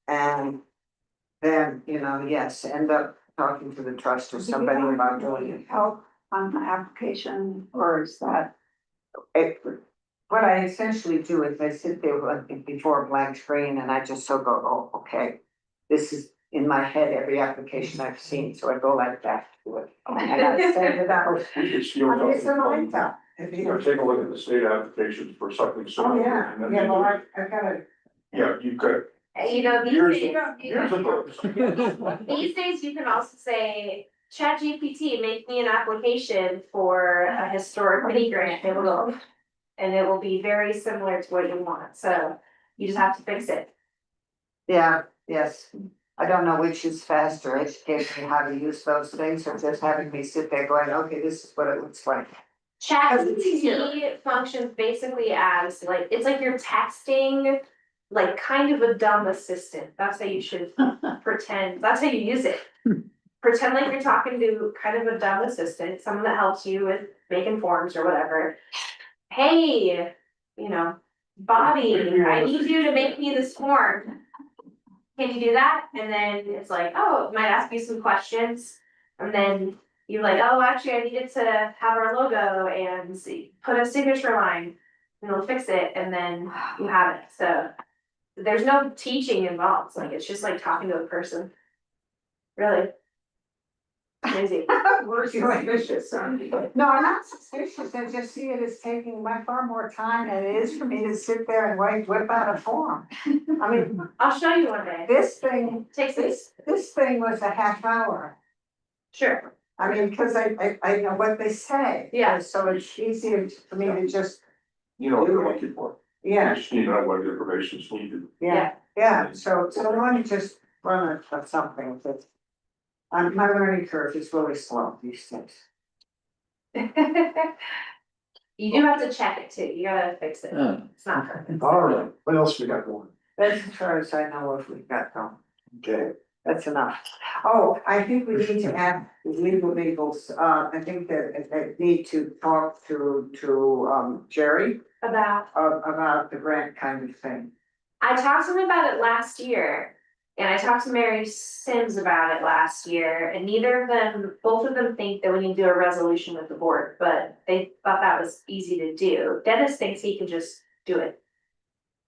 And then, you know, yes, end up talking to the trust or somebody about doing it. Help on the application, or is that? What I essentially do is I sit there before a blank screen and I just so go, oh, okay. This is in my head, every application I've seen, so I go like that to it. And I send it out. We could steal I mean, it's a something mind from, you know, take a look at the state applications for something Oh, similar. yeah, and then yeah, you well, could- I gotta, Yeah, you could, You know, Years- these days, years ago. these days you can also say, ChatGPT, make me an application for a historic mini grant, it will. And it will be very similar to what you want, so you just have to fix it. Yeah, yes. I don't know which is faster, educating me how to use those things or just having me sit there going, okay, this is what it looks like. ChatGPT functions basically as like, it's like you're texting, like kind of a dumb assistant, that's how you should pretend, that's how you use it. Pretend like you're talking to kind of a dumb assistant, someone that helps you with making forms or whatever. Hey, you know, Bobby, I need you to make me this form. Can you do that? And then it's like, oh, it might ask you some questions. And then you're like, oh, actually, I needed to have our logo and put a signature line. And it'll fix it, and then you have it, so. There's no teaching involved, like, it's just like talking to a person. Really. Crazy. We're suspicious. No, I'm not suspicious, I just see it as taking by far more time than it is for me to sit there and whip out a form. I mean, I'll show you one day. this thing, Takes this, this thing was a half hour. sure, I mean, because I know what they say. Yeah. So it's easier for me to just, You know what they're looking for. yeah, You just need to know what information is needed. yeah, yeah, so let me just run something that. My learning curve is really slow these days. You do have to check it too, you gotta fix it, Oh. it's not perfect. All right, what else we got going? That's as far as I know if we've got them. Okay, That's enough. Oh, I think we need to add legals, I think that I need to talk to Jerry about the grant kind of thing. I talked to him about it last year, and I talked to Mary Sims about it last year, and both of them think that we need to do a resolution with the board, but they thought that was easy to do. Dennis thinks he can just do it.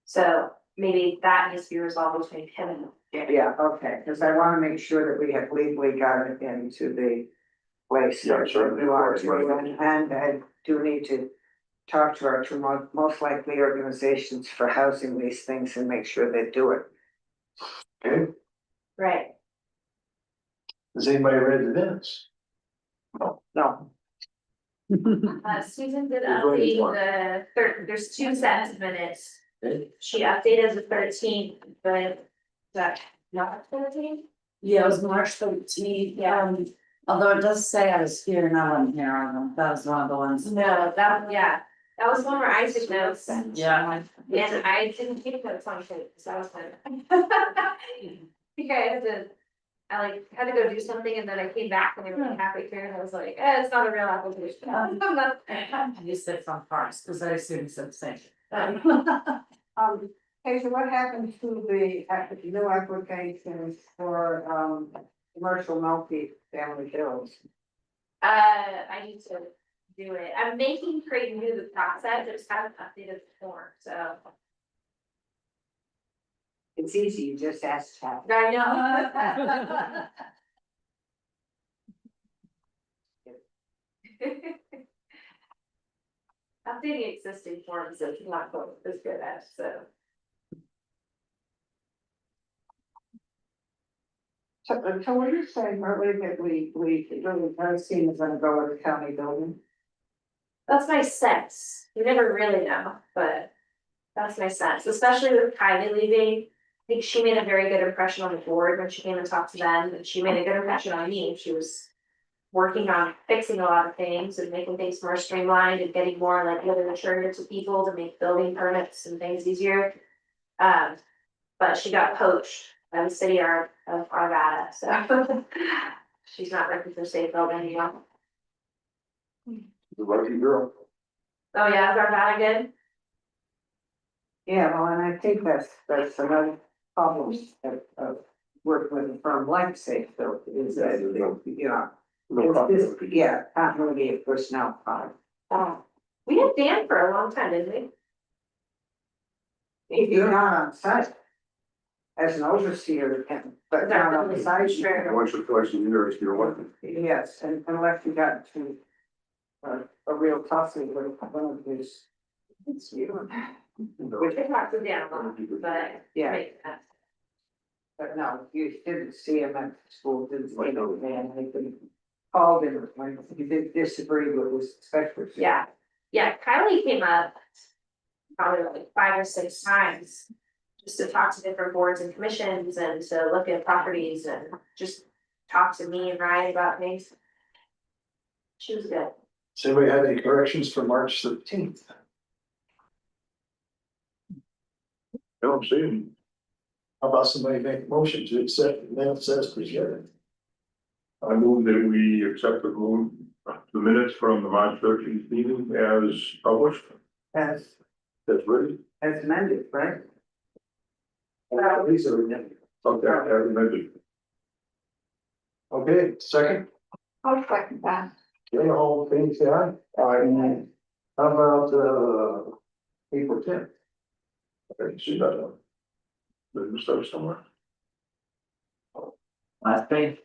So maybe that needs to be resolved between him and Jerry. Yeah, okay, because I wanna make sure that we have legally got it into the place. Yeah, that certainly, we want of to, course, right. and I do need to talk to our two most likely organizations for housing these things and make sure they do it. okay, Right. has anybody read the minutes? No, Susan did There's only update one. the there's two sets of minutes. She updated the 13th, but that not 13th? Yeah, it was March 13th, although it does say I was here, not on here, on them, that was one of the ones. No, that was one where I took notes. Yeah. And I didn't take notes on it, so that was kind of. I think I had to go do something, and then I came back and they were like halfway through, and I was like, it's not a real application. I'm not. You said from parts, because I assumed it's the same. Hazel, what happened to the new applications for commercial multi-family bills? I need to do it. I'm making Creighton do the process, I just haven't updated the form, so. It's easy, you just ask Chad. I know. Updating existing forms is not going as good as, so. So what you're saying, Marlene, that we really have seen is gonna go with the county building? That's my sense. You never really know, but that's my sense, especially with Kylie leaving. I think she made a very good impression on the board when she came and talked to them, and she made a good impression on me. She was working on fixing a lot of things and making things more streamlined and getting more like literature to people to make building permits and things easier. But she got poached by the city of Arvada, so she's not working for Safe Building anymore. The lucky girl. Oh yeah, is Arvada good? Yeah, well, and I think that's another problem of working with a firm like Safe Build is that, you know. It's just, yeah, continuity of personnel problem. We had Dan for a long time, didn't we? If you're not on site. As an overseer, but not on the site. Sure. Once or twice a year, if you're working. Yes, and unless you got to. A real tussle with one of his. It's you. We talked to Dan a lot, but. Yeah. Makes sense. But no, you didn't see him at school, didn't see him, and he couldn't Paul didn't, like, he did disagree with his specialist. Yeah, Kylie came up probably like 5 or 6 times. Just to talk to different boards and commissions and to look at properties and just talk to me and Ryan about things. She was good. Does anybody have any corrections for March 13th? Don't see him. How about somebody make a motion to accept the minutes as presented? I move that we accept the minutes from the March 13th meeting as published, As, as written. as amended, right? These are, Okay, as amended. okay, second, I'll second that. okay, all in favor, say aye. Aye. How about, April 10th? I didn't see that one. Did you start somewhere? Last page.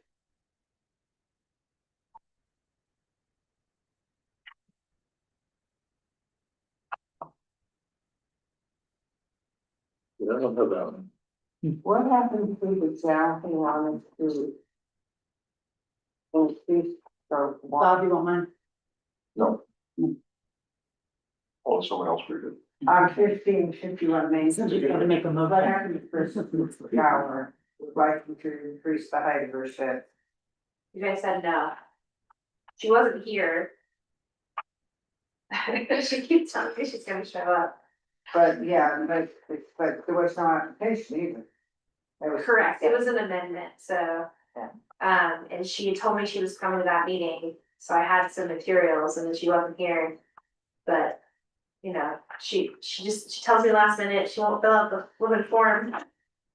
Yeah, I don't have that one. What happened to the town he wanted to? Increase the Bob, you want mine? No. Oh, someone else read it. on 1551 Main Street. You gotta make a motion. What happened to person Gower would like to increase the height of her shed? You guys said no. She wasn't here. She keeps telling me she's gonna show up. But yeah, but there was no application either. There was- Correct, it was an amendment, so. Yeah. And she told me she was coming to that meeting, so I had some materials and then she wasn't here. But, you know, she tells me last minute, she won't fill out the woman form.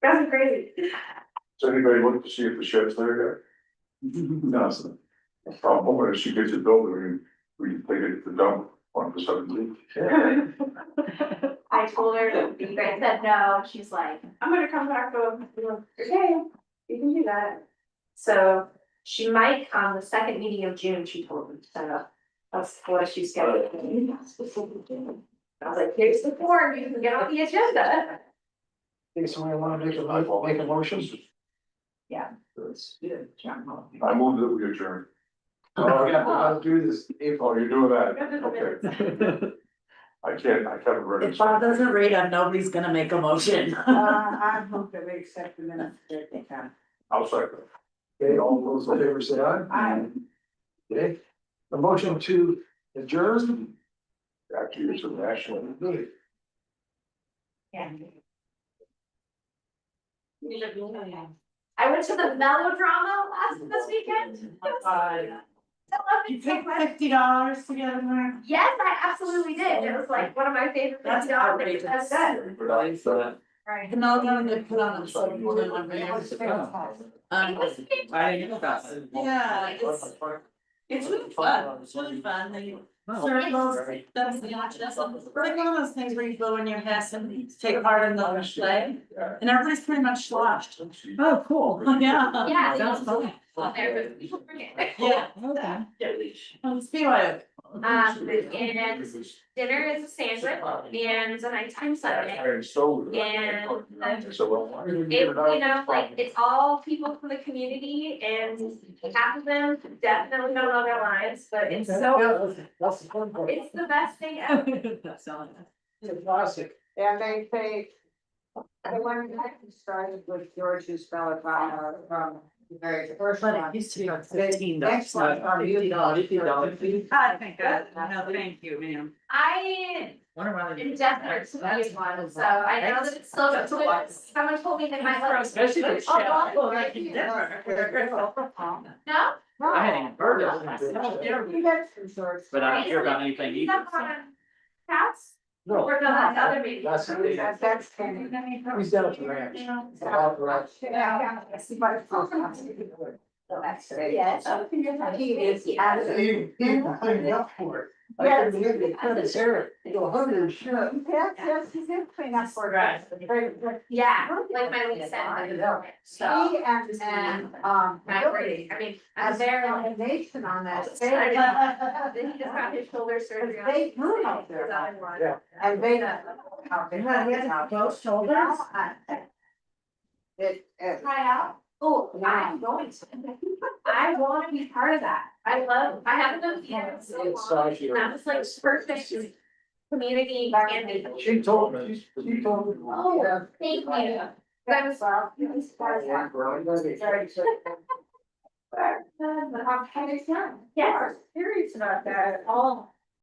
That's crazy. Does anybody look to see if the shed's there No, yet? I'm hoping if she gets it built, we can take it to the dump on the 17th. I told her, you guys said no, she's like, I'm gonna come back home, I'm like, okay, you can do that. So she might come the second meeting of June, she told me, so that's what she's scheduled. I was like, here's the form, you can get on the agenda. think somebody want to make a motion? Yeah. I move that we adjourn. Oh, yeah, I'll do this, April. Oh, you're doing that? Okay. I haven't read it. If Bob doesn't read them, nobody's gonna make a motion. I hope that we accept the minutes that they have. I'll second. Okay, all those in favor say aye. Aye. Okay, a motion to adjourn. After you're some national. Yeah. I went to the melodrama this weekend. You paid $50 to get in there? Yes, I absolutely did. It was like one of my favorite things. That's outrageous. That's good. Right. The melodrama they put on the Super Bowl every year. I didn't know about it. Yeah, it's really fun, it's really fun, they circles, that's the option, it's like one of those things where you blow in your head and take part in the play, and everybody's pretty much sloshed. Oh, cool. Yeah. Yeah. Sounds fun. On there, but people forget. Yeah. Okay. It's BYO. And dinner is a sandwich and a nighttime Sunday. And it, you know, like, it's all people from the community and half of them definitely don't know their lines, but it's so, That's the fun part. it's the best thing ever. That's all. It's a classic. And they say, the one that started with George's Belladonna from the very first But one. it used to be like $15. Next one, $50. I think that, no, thank you, ma'am. I Wonder why they- am desperate to be one, so I know that it's still, That's a lot. someone told me they might let us. Especially the Oh, chef. well, Like in Denver. No? I hadn't even heard of it. We got some sorts. But I don't hear about anything Is either. that on Cats? No, Or the other meeting? that's, That's Kenny. he's down at the ranch. About the ranch. Yeah. Yes. He is. He cleaned up for it. I couldn't believe it. Couldn't share it. Go hungry and shit. Yes, he did clean up for Right. us. Yeah, like my lease said, so. He and, Not really, I mean, I'm there, a nation on that. then he just got his shoulder surgery. on- They grew out there. His other one. Yeah. And they. Both shoulders? It, Try out. Oh, I'm going to. I wanna be part of that. I haven't done theater in so long, and that was like perfect community candy. She told me. Oh, thank you. That was well. But I'm kind of young. Yeah, I'm serious about that. All